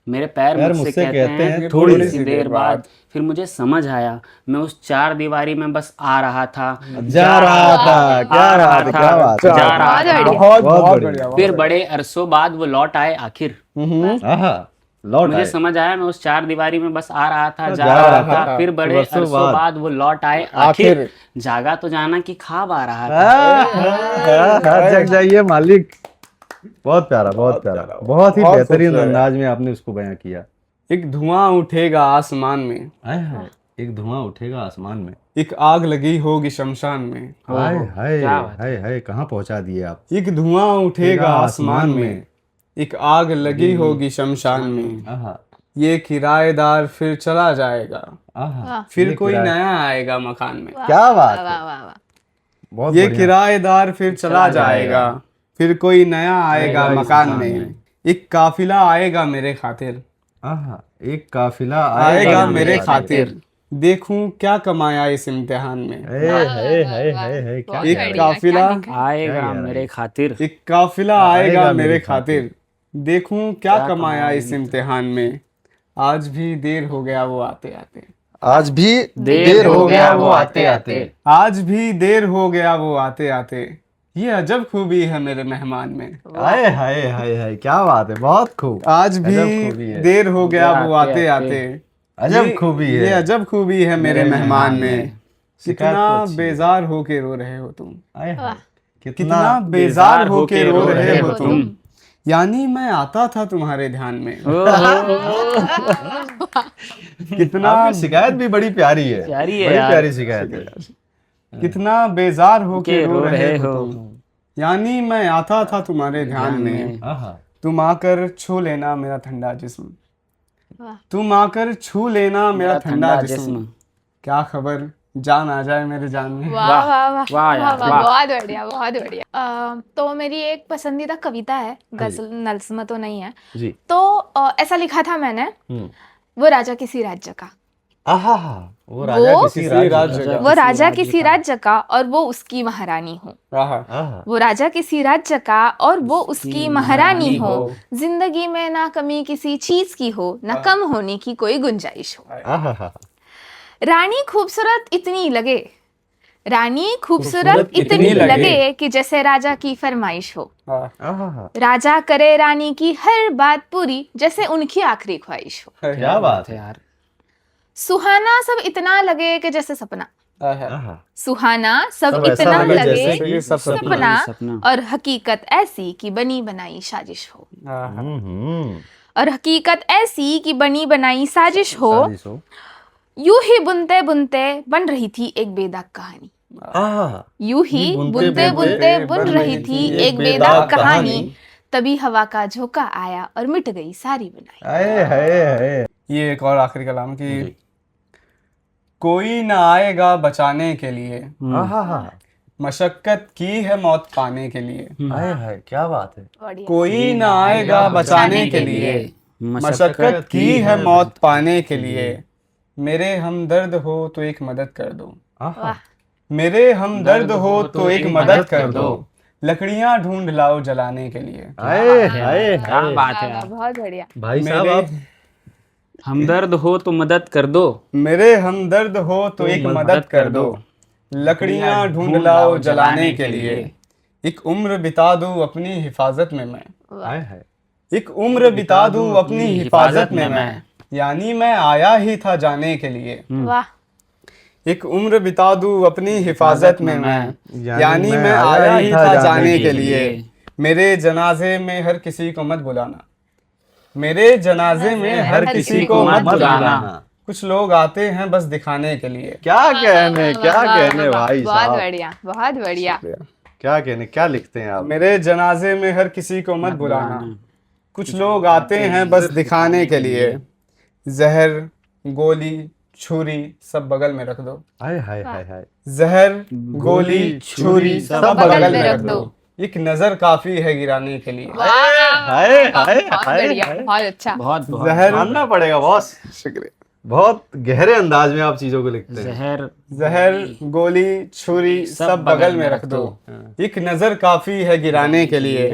Speaker 3: मेरे पैर मुझसे कहते हैं थोड़ी सी देर बाद। फिर मुझे समझ आया, मैं उस 4 दीवारी में बस आ रहा था,
Speaker 1: जा रहा था, क्या रहा था, क्या बात है।
Speaker 3: जा रहा था।
Speaker 2: बहुत
Speaker 1: बहुत
Speaker 2: बहुत
Speaker 1: बढ़िया।
Speaker 2: बढ़िया।
Speaker 3: फिर बड़े अरसों बाद वो लौट आए आखिर।
Speaker 1: आहा, लौट
Speaker 3: मुझे
Speaker 1: आए।
Speaker 3: समझ आया, मैं उस 4 दीवारी में बस आ रहा था, जा
Speaker 1: जा
Speaker 3: रहा
Speaker 1: रहा
Speaker 3: था। फिर बड़े
Speaker 1: वर्षों
Speaker 3: अरसों
Speaker 1: बाद।
Speaker 3: बाद वो लौट आए आखिर। जागा तो जाना कि ख्वाब आ रहा था।
Speaker 1: जग जाइए मालिक। बहुत प्यारा, बहुत प्यारा, बहुत ही
Speaker 2: बहुत
Speaker 1: बेहतरीन
Speaker 2: खूबसूरत।
Speaker 1: अंदाज में आपने उसको बयां किया।
Speaker 2: एक धुआं उठेगा आसमान में,
Speaker 1: आए हाय, एक धुआं उठेगा आसमान में।
Speaker 2: एक आग लगी होगी शमशान में।
Speaker 1: हाय हाय
Speaker 3: क्या बात
Speaker 1: हाय हाय, कहाँ पहुंचा दिए आप।
Speaker 2: एक धुआं उठेगा आसमान में, एक आग लगी होगी शमशान में।
Speaker 1: आहा,
Speaker 2: ये किराएदार फिर चला जाएगा,
Speaker 1: आहा,
Speaker 2: फिर
Speaker 1: ये
Speaker 2: कोई
Speaker 1: किराए-
Speaker 2: नया आएगा मकान में।
Speaker 1: क्या बात है।
Speaker 4: वाह, वाह, वाह।
Speaker 1: बहुत
Speaker 2: ये
Speaker 1: बढ़िया।
Speaker 2: किराएदार फिर चला जाएगा, फिर कोई नया आएगा मकान में। एक काफिला आएगा मेरे खातिर,
Speaker 1: आहा, एक काफिला
Speaker 2: आएगा मेरे खातिर। देखूं क्या कमाया इस इम्तिहान में।
Speaker 1: हाय हाय हाय हाय हाय, क्या
Speaker 4: बहुत
Speaker 2: एक
Speaker 1: कह रहे हैं।
Speaker 4: बढ़िया,
Speaker 2: काफिला
Speaker 4: क्या लिखा है?
Speaker 3: आएगा
Speaker 1: क्या
Speaker 3: मेरे खातिर।
Speaker 2: एक काफिला आएगा
Speaker 1: आएगा
Speaker 2: मेरे
Speaker 1: मेरे
Speaker 2: खातिर। देखूं क्या कमाया इस इम्तिहान में। आज भी देर हो गया वो आते आते,
Speaker 1: आज भी
Speaker 3: देर हो गया वो आते आते।
Speaker 2: आज भी देर हो गया वो आते आते। ये अजब खूबी है मेरे मेहमान में।
Speaker 1: हाय हाय हाय हाय, क्या बात है, बहुत खूब।
Speaker 2: आज
Speaker 1: अजब खूबी
Speaker 2: भी
Speaker 1: है।
Speaker 2: देर हो गया वो आते आते।
Speaker 1: अजब खूबी है।
Speaker 2: ये अजब खूबी है मेरे मेहमान में।
Speaker 1: शिकायत
Speaker 2: कितना
Speaker 1: तो अच्छी है।
Speaker 2: बेजार होके रो रहे हो तुम,
Speaker 1: आए हाय,
Speaker 2: कितना बेजार होके रो रहे हो तुम। यानी मैं आता था तुम्हारे ध्यान में। कितना
Speaker 1: आपकी शिकायत भी बड़ी प्यारी है।
Speaker 3: प्यारी है
Speaker 1: बड़ी
Speaker 3: यार।
Speaker 1: प्यारी शिकायत है।
Speaker 2: कितना बेजार होके
Speaker 3: के
Speaker 2: रो रहे हो
Speaker 3: हो।
Speaker 2: तुम। यानी मैं आता था तुम्हारे ध्यान में।
Speaker 1: आहा,
Speaker 2: तुम आकर छू लेना मेरा ठंडा जिस्म।
Speaker 4: वाह।
Speaker 2: तुम आकर छू लेना मेरा ठंडा जिस्म। क्या खबर जान आ जाए मेरे जान में।
Speaker 4: वाह, वाह, वाह,
Speaker 3: वाह
Speaker 4: वाह,
Speaker 3: यार,
Speaker 4: वाह,
Speaker 3: वाह।
Speaker 4: बहुत बढ़िया, बहुत बढ़िया। तो मेरी एक पसंदीदा कविता है, गजल नज्म तो नहीं है।
Speaker 1: जी।
Speaker 4: तो ऐसा लिखा था मैंने,
Speaker 1: हम्म।
Speaker 4: वो राजा किसी राज्य का,
Speaker 1: आहा, वो राजा
Speaker 4: वो
Speaker 1: किसी राज्य का।
Speaker 4: वो राजा किसी राज्य का और वो उसकी महारानी हो।
Speaker 2: आहा।
Speaker 1: आहा,
Speaker 4: वो राजा किसी राज्य का और वो उसकी महारानी हो। जिंदगी में ना कमी किसी चीज की हो, ना कम होने की कोई गुंजाइश हो।
Speaker 1: आहा,
Speaker 4: रानी खूबसूरत इतनी लगे, रानी खूबसूरत इतनी लगे कि जैसे राजा की फरमाइश हो।
Speaker 1: आहा,
Speaker 4: राजा करे रानी की हर बात पूरी, जैसे उनकी आखिरी ख्वाहिश हो।
Speaker 1: क्या बात है।
Speaker 3: यार।
Speaker 4: सुहाना सब इतना लगे कि जैसे सपना,
Speaker 1: आहा,
Speaker 4: सुहाना सब
Speaker 1: सब ऐसा
Speaker 4: इतना
Speaker 1: लगे
Speaker 4: लगे
Speaker 1: जैसे कि सब
Speaker 4: सपना,
Speaker 3: सपना।
Speaker 4: और हकीकत ऐसी कि बनी बनाई साजिश हो।
Speaker 1: हम्म,
Speaker 4: और हकीकत ऐसी कि बनी बनाई साजिश हो।
Speaker 1: साजिश हो।
Speaker 4: यूं ही बुनते बुनते बन रही थी एक बेदाग कहानी।
Speaker 1: आहा,
Speaker 4: यूं ही
Speaker 1: ये बुनते
Speaker 4: बुनते बुनते बुन
Speaker 2: बन
Speaker 4: रही थी एक बेदाग कहानी, तभी हवा का झोंका आया और मिट गई सारी बुनाई।
Speaker 1: हाय हाय हाय।
Speaker 2: ये एक और आखिरी कलाम की
Speaker 1: जी।
Speaker 2: कोई ना आएगा बचाने के लिए,
Speaker 1: आहा,
Speaker 2: मशक्कत की है मौत पाने के लिए।
Speaker 1: हाय हाय, क्या बात है।
Speaker 4: बढ़िया।
Speaker 2: कोई ना आएगा बचाने के लिए, मशक्कत की है मौत पाने के लिए। मेरे हमदर्द हो तो एक मदद कर दो,
Speaker 1: आहा,
Speaker 2: मेरे हमदर्द हो तो एक मदद कर दो। लकड़ियां ढूंढ लाओ जलाने के लिए।
Speaker 1: हाय हाय
Speaker 3: क्या
Speaker 1: हाय।
Speaker 3: बात है यार।
Speaker 4: बहुत बढ़िया।
Speaker 1: भाई साहब
Speaker 2: मेरे
Speaker 1: आप
Speaker 3: हमदर्द हो तो मदद कर दो,
Speaker 2: मेरे हमदर्द हो तो एक मदद कर दो। लकड़ियां ढूंढ लाओ जलाने के लिए। एक उम्र बिता दूं अपनी हिफाजत में मैं,
Speaker 1: हाय हाय।
Speaker 2: एक उम्र बिता दूं अपनी हिफाजत में मैं। यानी मैं आया ही था जाने के लिए।
Speaker 4: वाह।
Speaker 2: एक उम्र बिता दूं अपनी हिफाजत में मैं, यानी मैं आया ही था जाने के लिए। मेरे जनाजे में हर किसी को मत बुलाना, मेरे जनाजे में हर किसी को मत बुलाना। कुछ लोग आते हैं बस दिखाने के लिए।
Speaker 1: क्या कहने, क्या कहने भाई
Speaker 4: बहुत
Speaker 1: साहब,
Speaker 4: बढ़िया, बहुत बढ़िया।
Speaker 1: क्या कहने, क्या लिखते हैं आप।
Speaker 2: मेरे जनाजे में हर किसी को मत बुलाना। कुछ लोग आते हैं बस दिखाने के लिए। जहर, गोली, छुरी सब बगल में रख दो।
Speaker 1: हाय हाय हाय हाय।
Speaker 2: जहर, गोली, छुरी सब बगल में रख दो। एक नजर काफी है गिराने के लिए।
Speaker 1: हाय हाय
Speaker 4: बहुत
Speaker 1: हाय
Speaker 4: बढ़िया,
Speaker 1: हाय।
Speaker 4: बहुत अच्छा।
Speaker 3: बहुत बहुत
Speaker 2: जहर,
Speaker 1: मानना पड़ेगा बॉस,
Speaker 2: शुक्रिया।
Speaker 1: बहुत गहरे अंदाज में आप चीजों को लिखते हैं।
Speaker 3: जहर
Speaker 2: जहर, गोली, छुरी सब बगल में रख दो। एक नजर काफी है गिराने के लिए।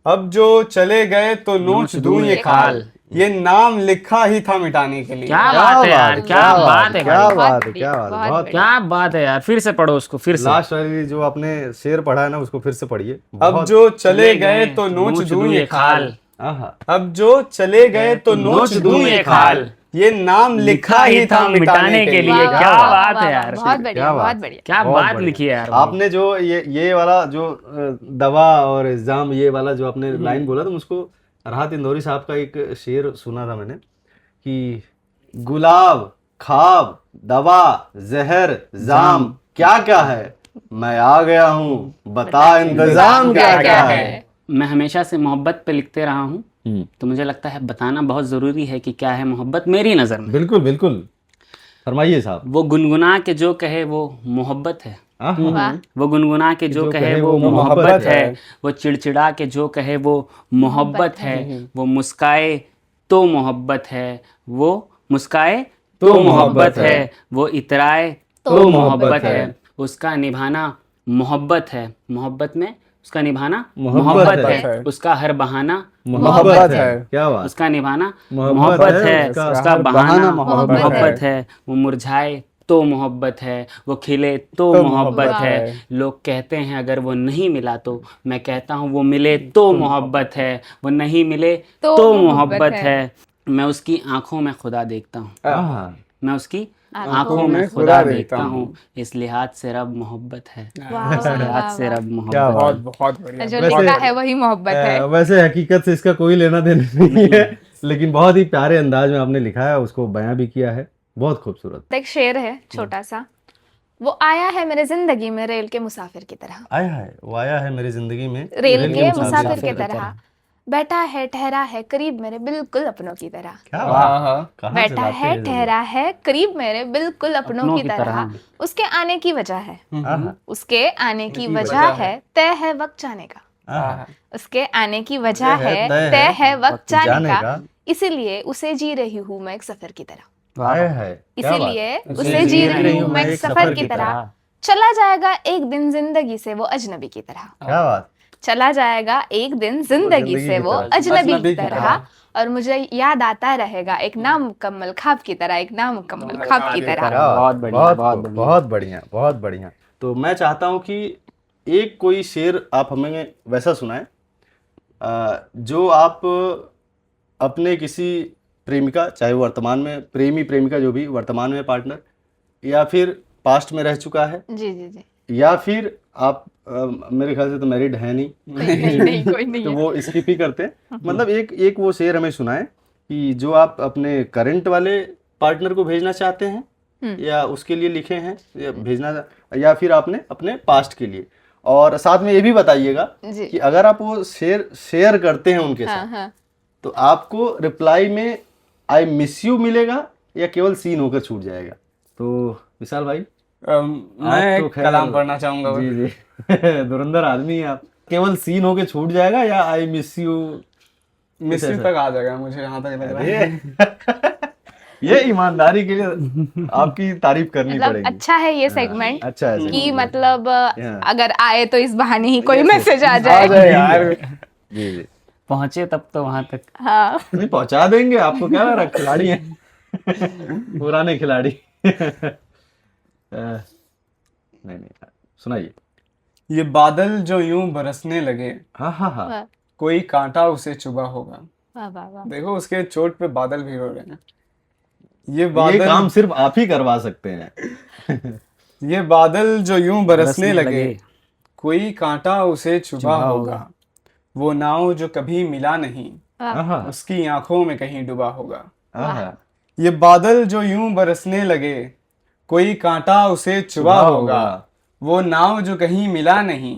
Speaker 2: अब जो चले गए तो नोच दूं ये खाल, ये नाम लिखा ही था मिटाने के लिए।
Speaker 3: क्या बात है यार, क्या बात है
Speaker 1: क्या
Speaker 3: भाई,
Speaker 1: बात है, क्या बात है। बहुत
Speaker 3: क्या बात है यार। फिर से पढ़ो उसको, फिर से।
Speaker 1: लास्ट वाली जो आपने शेर पढ़ा है ना, उसको फिर से पढ़िए।
Speaker 2: अब जो चले गए तो नोच दूं ये खाल,
Speaker 1: आहा,
Speaker 2: अब जो चले गए तो नोच दूं ये खाल, ये नाम लिखा ही था मिटाने के लिए।
Speaker 3: क्या बात है यार,
Speaker 4: बहुत बढ़िया,
Speaker 1: क्या बात
Speaker 4: बहुत
Speaker 1: है।
Speaker 4: बढ़िया।
Speaker 3: क्या
Speaker 1: बहुत
Speaker 3: बात
Speaker 1: बढ़िया।
Speaker 3: लिखी है यार।
Speaker 1: आपने जो ये वाला जो दवा और इल्जाम, ये वाला जो आपने लाइन बोला, तो मुझको राहत इंदौरी साहब का एक शेर सुना था मैंने कि गुलाब, खाब, दवा, जहर, जाम क्या क्या है, मैं आ गया हूँ, बता इंतजाम क्या क्या है।
Speaker 3: मैं हमेशा से मोहब्बत पे लिखते रहा हूँ, तो मुझे लगता है बताना बहुत ज़रूरी है कि क्या है मोहब्बत मेरी नज़र में।
Speaker 1: बिल्कुल बिल्कुल, फरमाइए साहब।
Speaker 3: वो गुनगुना के जो कहे वो मोहब्बत है,
Speaker 1: आहा,
Speaker 3: वो गुनगुना के जो कहे वो मोहब्बत है, वो चिड़चिड़ा के जो कहे वो मोहब्बत है, वो मुस्काए तो मोहब्बत है, वो मुस्काए तो मोहब्बत है, वो इतराए तो मोहब्बत है, उसका निभाना मोहब्बत है, मोहब्बत में उसका निभाना मोहब्बत है, उसका हर बहाना
Speaker 2: मोहब्बत है।
Speaker 1: क्या बात।
Speaker 3: उसका निभाना
Speaker 1: मोहब्बत
Speaker 3: मोहब्बत
Speaker 1: है,
Speaker 3: है,
Speaker 1: उसका
Speaker 3: उसका
Speaker 2: हर
Speaker 3: बहाना
Speaker 2: बहाना मोहब्बत
Speaker 3: मोहब्बत है, वो मुरझाए तो मोहब्बत है, वो खिले तो मोहब्बत है। लोग कहते हैं अगर वो नहीं मिला तो, मैं कहता हूँ वो मिले तो मोहब्बत है, वो नहीं मिले तो मोहब्बत है। मैं उसकी आंखों में खुदा देखता हूँ,
Speaker 1: आहा,
Speaker 3: मैं उसकी आंखों में खुदा देखता हूँ, इस लिहाज से रब मोहब्बत है, इस लिहाज से रब
Speaker 1: क्या
Speaker 3: मोहब्बत
Speaker 2: बहुत
Speaker 3: है।
Speaker 2: बहुत बढ़िया।
Speaker 4: जो लिखा है वही मोहब्बत है।
Speaker 1: वैसे हकीकत से इसका कोई लेना देना नहीं है, लेकिन बहुत ही प्यारे अंदाज में आपने लिखा है, उसको बयां भी किया है, बहुत खूबसूरत।
Speaker 4: एक शेर है छोटा सा, वो आया है मेरे जिंदगी में रेल के मुसाफिर की तरह,
Speaker 1: आया है, वो आया है मेरी जिंदगी में
Speaker 4: रेल के मुसाफिर की तरह, बैठा है ठहरा है करीब मेरे बिल्कुल अपनों की तरह,
Speaker 1: क्या बात, कहाँ से
Speaker 4: बैठा
Speaker 1: लाते
Speaker 4: है
Speaker 1: हैं
Speaker 4: ठहरा है करीब मेरे बिल्कुल अपनों की तरह, उसके आने की वजह है,
Speaker 1: आहा,
Speaker 4: उसके आने की वजह है तय है वक्त जाने का,
Speaker 1: आहा,
Speaker 4: उसके आने की वजह है तय है वक्त जाने
Speaker 1: जाने
Speaker 4: का,
Speaker 1: का।
Speaker 4: इसीलिए उसे जी रही हूँ मैं एक सफर की तरह,
Speaker 1: आया है, क्या बात।
Speaker 4: इसीलिए उसे जी रही हूँ मैं एक सफर की तरह, चला जाएगा एक दिन जिंदगी से वो अजनबी की तरह,
Speaker 1: क्या बात।
Speaker 4: चला जाएगा एक दिन जिंदगी से वो अजनबी की तरह, और मुझे याद आता रहेगा एक नामुकम्मल ख्वाब की तरह, एक नामुकम्मल ख्वाब की तरह।
Speaker 3: बहुत बढ़िया,
Speaker 1: बहुत
Speaker 3: बहुत बढ़िया।
Speaker 1: बहुत बढ़िया, बहुत बढ़िया। तो मैं चाहता हूँ कि एक कोई शेर आप हमें वैसा सुनाएं जो आप अपने किसी प्रेमिका, चाहे वो वर्तमान में प्रेमी प्रेमिका जो भी वर्तमान में पार्टनर, या फिर पास्ट में रह चुका है,
Speaker 4: जी जी जी।
Speaker 1: या फिर आप मेरे ख्याल से तो मैरिड है नहीं,
Speaker 4: नहीं कोई नहीं
Speaker 1: तो
Speaker 4: है।
Speaker 1: वो स्किप ही करते हैं। मतलब एक वो शेर हमें सुनाएं कि जो आप अपने करंट वाले पार्टनर को भेजना चाहते हैं, या उसके लिए लिखे हैं या भेजना, या फिर आपने अपने पास्ट के लिए? और साथ में ये भी बताइएगा
Speaker 4: जी।
Speaker 1: कि अगर आप वो शेयर करते हैं उनके साथ,
Speaker 4: हाँ।
Speaker 1: तो आपको रिप्लाई में आई मिस यू मिलेगा या केवल सीन होकर छूट जाएगा? तो विशाल भाई,
Speaker 2: मैं
Speaker 1: तो
Speaker 2: एक
Speaker 1: खैर-
Speaker 2: कलाम पढ़ना चाहूंगा।
Speaker 1: जी जी धुरंधर आदमी है आप। केवल सीन होके छूट जाएगा या आई मिस यू?
Speaker 2: मिस्री तक आ जाएगा मुझे यहाँ तक लग रहा है।
Speaker 1: ये ईमानदारी के लिए आपकी तारीफ करनी
Speaker 4: मतलब
Speaker 1: पड़ेगी।
Speaker 4: अच्छा है ये सेगमेंट
Speaker 1: अच्छा है
Speaker 4: कि मतलब
Speaker 1: Yeah.
Speaker 4: अगर आए तो इस बहाने ही कोई मैसेज आ
Speaker 2: आ
Speaker 4: जाए।
Speaker 2: जाए यार।
Speaker 1: जी जी,
Speaker 3: पहुंचे तब तो वहां तक।
Speaker 4: हाँ।
Speaker 1: नहीं पहुंचा देंगे, आपको क्या लग रहा है, खिलाड़ी हैं पुराने खिलाड़ी नहीं नहीं, सुनाइए।
Speaker 2: ये बादल जो यूं बरसने लगे,
Speaker 1: हाँ हाँ हाँ,
Speaker 4: वाह
Speaker 2: कोई कांटा उसे चुभा होगा।
Speaker 4: वाह वाह वाह।
Speaker 2: देखो उसके चोट पे बादल भी रो रहे हैं। ये
Speaker 1: ये
Speaker 2: बादल
Speaker 1: काम सिर्फ आप ही करवा सकते हैं।
Speaker 2: ये बादल जो यूं बरसने
Speaker 3: बरसने
Speaker 2: लगे,
Speaker 3: लगे,
Speaker 2: कोई कांटा उसे चुभा होगा। वो नाव जो कभी मिला नहीं,
Speaker 1: आहा,
Speaker 2: उसकी आंखों में कहीं डूबा होगा।
Speaker 1: आहा,
Speaker 2: ये बादल जो यूं बरसने लगे, कोई कांटा उसे चुभा होगा। वो नाव जो कहीं मिला नहीं,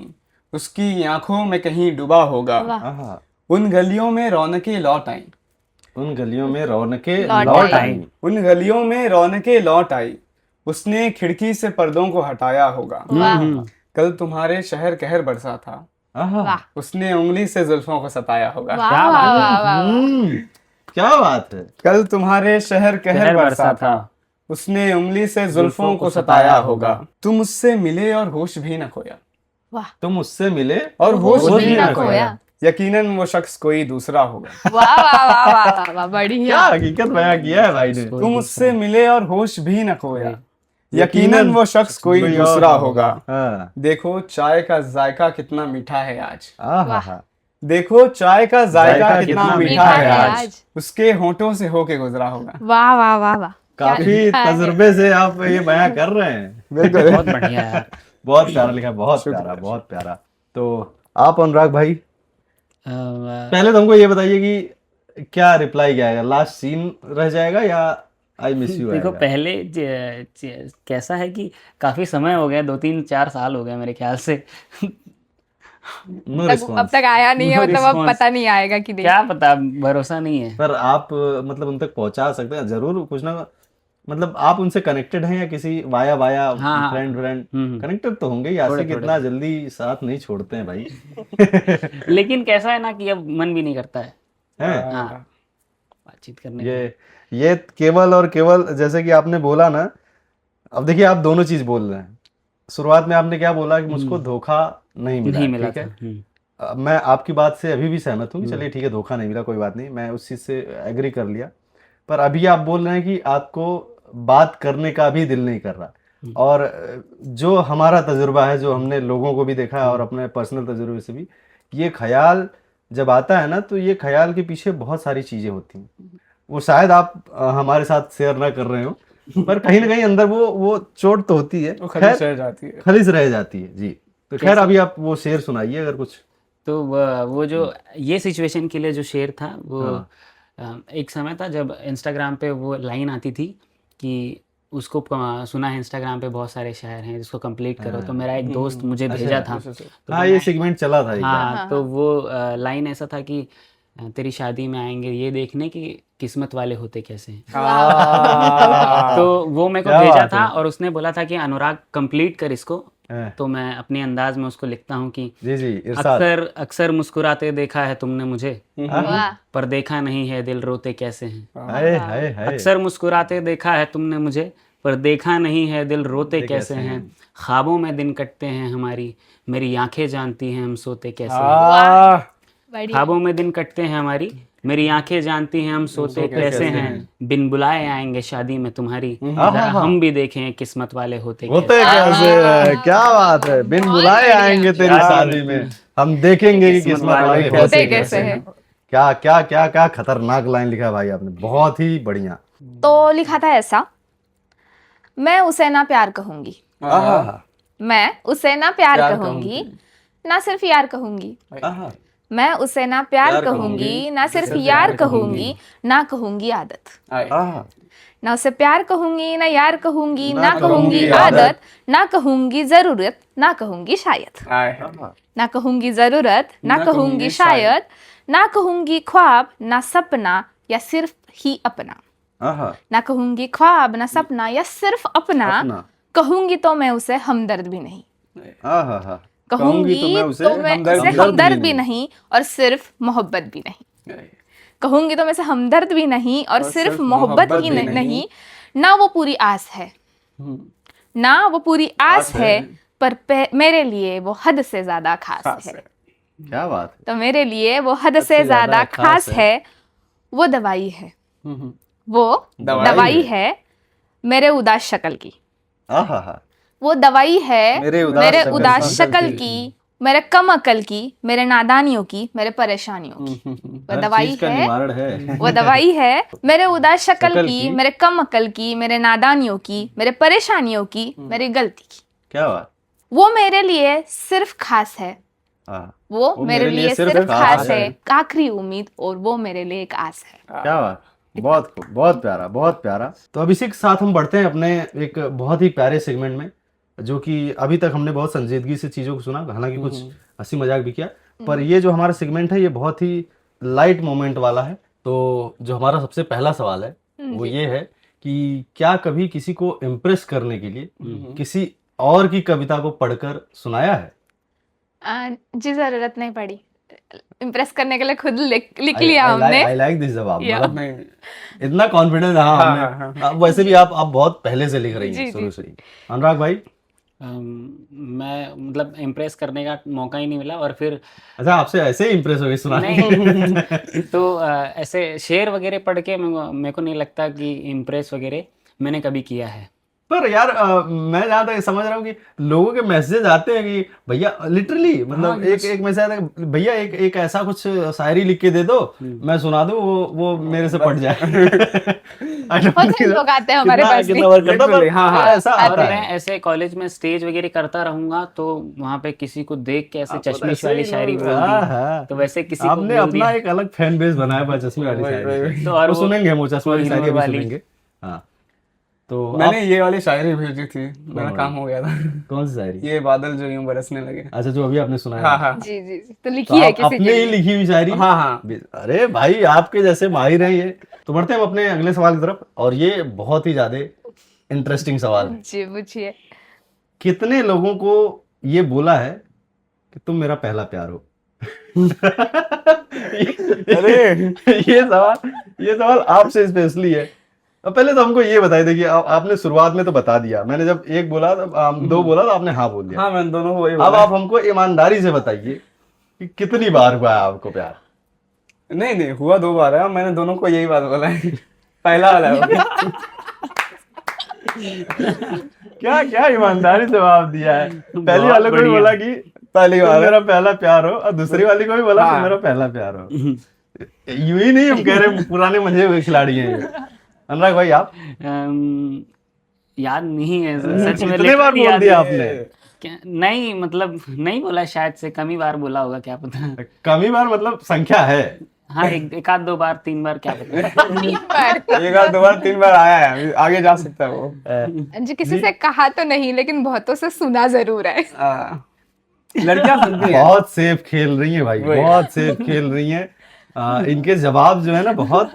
Speaker 2: उसकी आंखों में कहीं डूबा होगा।
Speaker 4: वाह।
Speaker 1: आहा,
Speaker 2: उन गलियों में रौनकें लौट आई,
Speaker 1: उन गलियों में रौनकें
Speaker 4: लौट
Speaker 1: लौट
Speaker 4: आई।
Speaker 1: आई।
Speaker 2: उन गलियों में रौनकें लौट आई। उसने खिड़की से पर्दों को हटाया होगा।
Speaker 4: वाह
Speaker 2: कल तुम्हारे शहर कहर बरसा था,
Speaker 1: आहा,
Speaker 4: वाह
Speaker 2: उसने उंगली से जुल्फों को सताया होगा।
Speaker 4: वाह वाह वाह वाह।
Speaker 1: क्या बात है।
Speaker 2: कल तुम्हारे शहर कहर
Speaker 3: कहर
Speaker 2: बरसा
Speaker 3: बरसा
Speaker 2: था,
Speaker 3: था,
Speaker 2: उसने उंगली से जुल्फों को सताया होगा। तुम उससे मिले और होश भी न खोया,
Speaker 4: वाह
Speaker 1: तुम उससे मिले
Speaker 2: और होश
Speaker 1: होश
Speaker 2: भी
Speaker 1: भी
Speaker 2: न
Speaker 1: न
Speaker 2: खोया।
Speaker 4: खोया।
Speaker 2: यकीनन वो शख्स कोई दूसरा होगा।
Speaker 4: वाह वाह वाह वाह वाह वाह, बढ़िया।
Speaker 1: क्या हकीकत बयां किया है भाई ने।
Speaker 2: तुम उससे मिले और होश भी न खोया, यकीनन वो शख्स कोई दूसरा होगा।
Speaker 1: हाँ,
Speaker 2: देखो चाय का जायका कितना मीठा है आज।
Speaker 1: आहा,
Speaker 2: देखो चाय का जायका
Speaker 1: जायका
Speaker 2: कितना
Speaker 1: कितना
Speaker 2: मीठा है
Speaker 4: है
Speaker 2: आज।
Speaker 4: आज।
Speaker 2: उसके होठों से होके गुजरा होगा।
Speaker 4: वाह वाह वाह वाह।
Speaker 1: काफी तजुर्बे से आप ये बयां कर रहे हैं।
Speaker 2: बिल्कुल।
Speaker 3: बहुत बढ़िया यार।
Speaker 1: बहुत प्यारा लिखा, बहुत प्यारा, बहुत प्यारा। तो आप अनुराग भाई, पहले तो हमको ये बताइए कि क्या रिप्लाई क्या आएगा, लास्ट सीन रह जाएगा या आई मिस यू
Speaker 3: देखो
Speaker 1: आएगा?
Speaker 3: पहले कैसा है कि काफी समय हो गया, 2-3-4 साल हो गए मेरे ख्याल से।
Speaker 1: नो
Speaker 4: अब
Speaker 1: रिस्पॉन्स।
Speaker 4: तक आया नहीं है,
Speaker 3: No
Speaker 4: मतलब अब
Speaker 3: response।
Speaker 4: पता नहीं आएगा कि नहीं।
Speaker 3: क्या पता, भरोसा नहीं है।
Speaker 1: पर आप मतलब उन तक पहुंचा सकते हैं जरूर, कुछ ना, मतलब आप उनसे कनेक्टेड हैं या किसी वाया
Speaker 3: हाँ।
Speaker 1: फ्रेंड कनेक्टेड तो होंगे ही, आशिक इतना जल्दी साथ नहीं छोड़ते हैं भाई।
Speaker 3: लेकिन कैसा है ना कि अब मन भी नहीं करता है
Speaker 1: हैं?
Speaker 3: हाँ बातचीत करने का।
Speaker 1: ये केवल और केवल जैसे कि आपने बोला ना, अब देखिए आप दोनों चीज बोल रहे हैं। शुरुआत में आपने क्या बोला कि मुझको धोखा नहीं मिला,
Speaker 3: नहीं मिला
Speaker 1: ठीक है।
Speaker 3: था।
Speaker 1: मैं आपकी बात से अभी भी सहमत हूँ कि चलिए ठीक है, धोखा नहीं मिला, कोई बात नहीं, मैं उस चीज से एग्री कर लिया। पर अभी आप बोल रहे हैं कि आपको बात करने का भी दिल नहीं कर रहा। और जो हमारा तजुर्बा है, जो हमने लोगों को भी देखा है और अपने पर्सनल तजुर्बे से भी, ये ख्याल जब आता है ना, तो ये ख्याल के पीछे बहुत सारी चीजें होती हैं। वो शायद आप हमारे साथ शेयर ना कर रहे हो, पर कहीं ना कहीं अंदर वो चोट तो होती है,
Speaker 2: वो खलिश रह जाती है।
Speaker 1: खलिश रह जाती है जी। तो खैर अभी आप वो शेर सुनाइए अगर कुछ।
Speaker 3: तो वो जो ये सिचुएशन के लिए जो शेर था वो एक समय था जब इंस्टाग्राम पे वो लाइन आती थी कि उसको सुना है इंस्टाग्राम पे बहुत सारे शायर हैं जिसको कंप्लीट करो। तो मेरा एक दोस्त मुझे भेजा था।
Speaker 1: हाँ, ये सेगमेंट चला था एक बार।
Speaker 3: हाँ तो वो लाइन ऐसा था कि तेरी शादी में आएंगे ये देखने कि किस्मत वाले होते कैसे हैं। तो वो मेरे को
Speaker 1: क्या
Speaker 3: भेजा
Speaker 1: बात
Speaker 3: था
Speaker 1: है।
Speaker 3: और उसने बोला था कि अनुराग कंप्लीट कर इसको।
Speaker 1: हैं,
Speaker 3: तो मैं अपने अंदाज में उसको लिखता हूँ कि
Speaker 1: जी जी, इरशाद।
Speaker 3: अक्सर अक्सर मुस्कुराते देखा है तुमने मुझे,
Speaker 4: वाह
Speaker 3: पर देखा नहीं है दिल रोते कैसे हैं।
Speaker 1: हाय हाय हाय।
Speaker 3: अक्सर मुस्कुराते देखा है तुमने मुझे, पर देखा नहीं है दिल रोते कैसे हैं। ख्वाबों में दिन कटते हैं हमारी, मेरी आंखें जानती हैं हम सोते कैसे हैं।
Speaker 4: बढ़िया।
Speaker 3: ख्वाबों में दिन कटते हैं हमारी, मेरी आंखें जानती हैं हम सोते कैसे हैं। बिन बुलाए आएंगे शादी में तुम्हारी, जरा हम भी देखें किस्मत वाले होते
Speaker 1: होते कैसे हैं। क्या बात है, बिन बुलाए आएंगे तेरी शादी में, हम देखेंगे कि किस्मत वाले होते कैसे हैं। क्या क्या क्या क्या खतरनाक लाइन लिखा भाई आपने, बहुत ही बढ़िया।
Speaker 4: तो लिखा था ऐसा, मैं उसे ना प्यार कहूंगी,
Speaker 1: आहा,
Speaker 4: मैं उसे ना प्यार कहूंगी, ना सिर्फ यार कहूंगी।
Speaker 1: आहा,
Speaker 4: मैं उसे ना प्यार कहूंगी, ना सिर्फ यार कहूंगी, ना कहूंगी आदत।
Speaker 1: आहा,
Speaker 4: ना उसे प्यार कहूंगी, ना यार कहूंगी, ना कहूंगी
Speaker 2: कहूंगी
Speaker 4: आदत, ना कहूंगी जरूरत, ना कहूंगी शायद।
Speaker 2: आए है।
Speaker 4: ना कहूंगी जरूरत, ना
Speaker 2: ना
Speaker 4: कहूंगी
Speaker 2: कहूंगी
Speaker 4: शायद, ना कहूंगी ख्वाब, ना सपना या सिर्फ ही अपना।
Speaker 1: आहा,
Speaker 4: ना कहूंगी ख्वाब, ना सपना या सिर्फ अपना।
Speaker 1: अपना।
Speaker 4: कहूंगी तो मैं उसे हमदर्द भी नहीं।
Speaker 1: आहा हा,
Speaker 4: कहूंगी तो मैं उसे हमदर्द भी नहीं और सिर्फ मोहब्बत भी नहीं। कहूंगी तो मैं उसे हमदर्द भी नहीं और सिर्फ मोहब्बत ही नहीं। ना वो पूरी आस है, ना वो पूरी आस है, पर मेरे लिए वो हद से ज्यादा खास है।
Speaker 1: क्या बात है।
Speaker 4: तो मेरे लिए वो हद से ज्यादा खास है। वो दवाई है, वो दवाई है मेरे उदास शक्ल की।
Speaker 1: आहा हा,
Speaker 4: वो दवाई है
Speaker 1: मेरे
Speaker 4: मेरे
Speaker 1: उदास
Speaker 4: उदास
Speaker 1: शक्ल
Speaker 4: शक्ल
Speaker 1: की।
Speaker 4: की, मेरे कम अकल की, मेरे नादानियों की, मेरे परेशानियों की। वो
Speaker 1: हर
Speaker 4: दवाई
Speaker 1: चीज का
Speaker 4: है,
Speaker 1: निवारण है।
Speaker 4: वो दवाई है मेरे उदास शक्ल
Speaker 1: शक्ल
Speaker 4: की,
Speaker 1: की।
Speaker 4: मेरे कम अकल की, मेरे नादानियों की, मेरे परेशानियों की, मेरी गलती की।
Speaker 1: क्या बात।
Speaker 4: वो मेरे लिए सिर्फ खास है,
Speaker 1: हाँ,
Speaker 4: वो मेरे लिए सिर्फ खास है, आखिरी उम्मीद, और वो मेरे लिए एक आस है।
Speaker 1: क्या बात। बहुत खूब, बहुत प्यारा, बहुत प्यारा। तो अब इसी के साथ हम बढ़ते हैं अपने एक बहुत ही प्यारे सेगमेंट में, जो कि अभी तक हमने बहुत संजीदगी से चीज़ों को सुना, हालांकि कुछ हंसी मजाक भी किया, पर ये जो हमारा सेगमेंट है ये बहुत ही लाइट मोमेंट वाला है। तो जो हमारा सबसे पहला सवाल है वो ये है कि क्या कभी किसी को इम्प्रेस करने के लिए किसी और की कविता को पढ़कर सुनाया है?
Speaker 4: जी जरूरत नहीं पड़ी, इम्प्रेस करने के लिए खुद लिख लिया हमने।
Speaker 1: आई लाइक दिस जवाब,
Speaker 4: या।
Speaker 1: मतलब
Speaker 2: नहीं
Speaker 1: इतना कॉन्फिडेंस। हाँ,
Speaker 2: हाँ,
Speaker 1: हमने अब वैसे भी आप बहुत पहले से लिख रही हैं
Speaker 4: जी,
Speaker 1: शुरू से ही। अनुराग भाई,
Speaker 3: मैं मतलब इम्प्रेस करने का मौका ही नहीं मिला, और फिर
Speaker 1: अच्छा आपसे ऐसे ही इम्प्रेस हो गई सुनाने?
Speaker 3: नहीं तो ऐसे शेर वगैरह पढ़ के मेरे को नहीं लगता कि इम्प्रेस वगैरह मैंने कभी किया है।
Speaker 1: पर यार मैं जहाँ तक समझ रहा हूँ कि लोगों के मैसेज आते हैं कि भैया लिटरली, मतलब एक मैसेज आता है, भैया एक ऐसा कुछ शायरी लिख के दे दो, मैं सुना दूँ, वो मेरे से पढ़ जाए।
Speaker 4: बहुत सारे लोग आते हैं हमारे पास भी।
Speaker 1: ऐसा
Speaker 3: और
Speaker 1: आता
Speaker 3: मैं
Speaker 1: है।
Speaker 3: ऐसे कॉलेज में स्टेज वगैरह करता रहूंगा तो वहाँ पे किसी को देख के ऐसे चश्मिश वाली शायरी बोल दी, तो वैसे किसी को
Speaker 1: आपने
Speaker 3: बोल
Speaker 1: अपना
Speaker 3: दिया।
Speaker 1: एक अलग फैन बेस बनाया हुआ चश्मे वाली शायरी।
Speaker 3: तो और
Speaker 1: वो सुनेंगे, हम वो चश्मे वाली शायरी अभी
Speaker 3: वाली।
Speaker 1: सुनेंगे। हाँ, तो
Speaker 2: मैंने ये वाली शायरी भेजी थी, मेरा काम हो गया था।
Speaker 1: कौन सी शायरी?
Speaker 2: ये बादल जो यूं बरसने लगे।
Speaker 1: अच्छा, जो अभी आपने सुनाया।
Speaker 2: हाँ हाँ
Speaker 4: जी जी जी, तो
Speaker 1: तो
Speaker 4: लिखी है
Speaker 1: आप
Speaker 4: किसी
Speaker 1: अपने
Speaker 4: के
Speaker 1: ही
Speaker 4: लिए।
Speaker 1: लिखी हुई शायरी?
Speaker 2: हाँ हाँ।
Speaker 1: अरे भाई, आपके जैसे माहिर हैं ये। तो बढ़ते हैं हम अपने अगले सवाल की तरफ, और ये बहुत ही ज्यादा इंटरेस्टिंग सवाल है।
Speaker 4: जी पूछिए।
Speaker 1: कितने लोगों को ये बोला है कि तुम मेरा पहला प्यार हो?
Speaker 2: अरे
Speaker 1: ये सवाल आपसे स्पेशली है। अब पहले तो हमको ये बताइए, देखिए आपने शुरुआत में तो बता दिया, मैंने जब एक बोला दो बोला तो आपने हाँ बोल दिया।
Speaker 2: हाँ, मैंने दोनों को वही
Speaker 1: अब
Speaker 2: बोला।
Speaker 1: आप हमको ईमानदारी से बताइए कि कितनी बार हुआ है आपको प्यार?
Speaker 2: नहीं नहीं, हुआ 2 बार है, मैंने दोनों को यही बात बोला है। पहला वाला है।
Speaker 1: क्या क्या ईमानदारी से जवाब दिया है। पहली वाले को भी बोला कि
Speaker 2: पहली
Speaker 1: तुम
Speaker 2: बार
Speaker 1: मेरा पहला प्यार हो, और दूसरी वाली को भी बोला तुम
Speaker 2: हाँ।
Speaker 1: मेरा पहला प्यार हो। यूं ही नहीं हम कह रहे पुराने मंझे हुए खिलाड़ी हैं ये। अनुराग भाई आप?
Speaker 3: याद नहीं है सच में,
Speaker 1: कितने बार बोल दिया आपने?
Speaker 3: नहीं मतलब नहीं बोला, शायद से कम ही बार बोला होगा, क्या पता।
Speaker 1: कम ही बार मतलब संख्या है?
Speaker 3: हाँ, एक आध 2 बार 3 बार, क्या पता।
Speaker 2: एक बार 2 बार 3 बार आया है, आगे जा सकता है वो।
Speaker 4: जी किसी से कहा तो नहीं, लेकिन बहुतों से सुना जरूर है।
Speaker 2: लड़कियां सुनती हैं।
Speaker 1: बहुत सेफ खेल रही है भाई,
Speaker 2: वही।
Speaker 1: बहुत सेफ खेल रही है। इनके जवाब जो है ना बहुत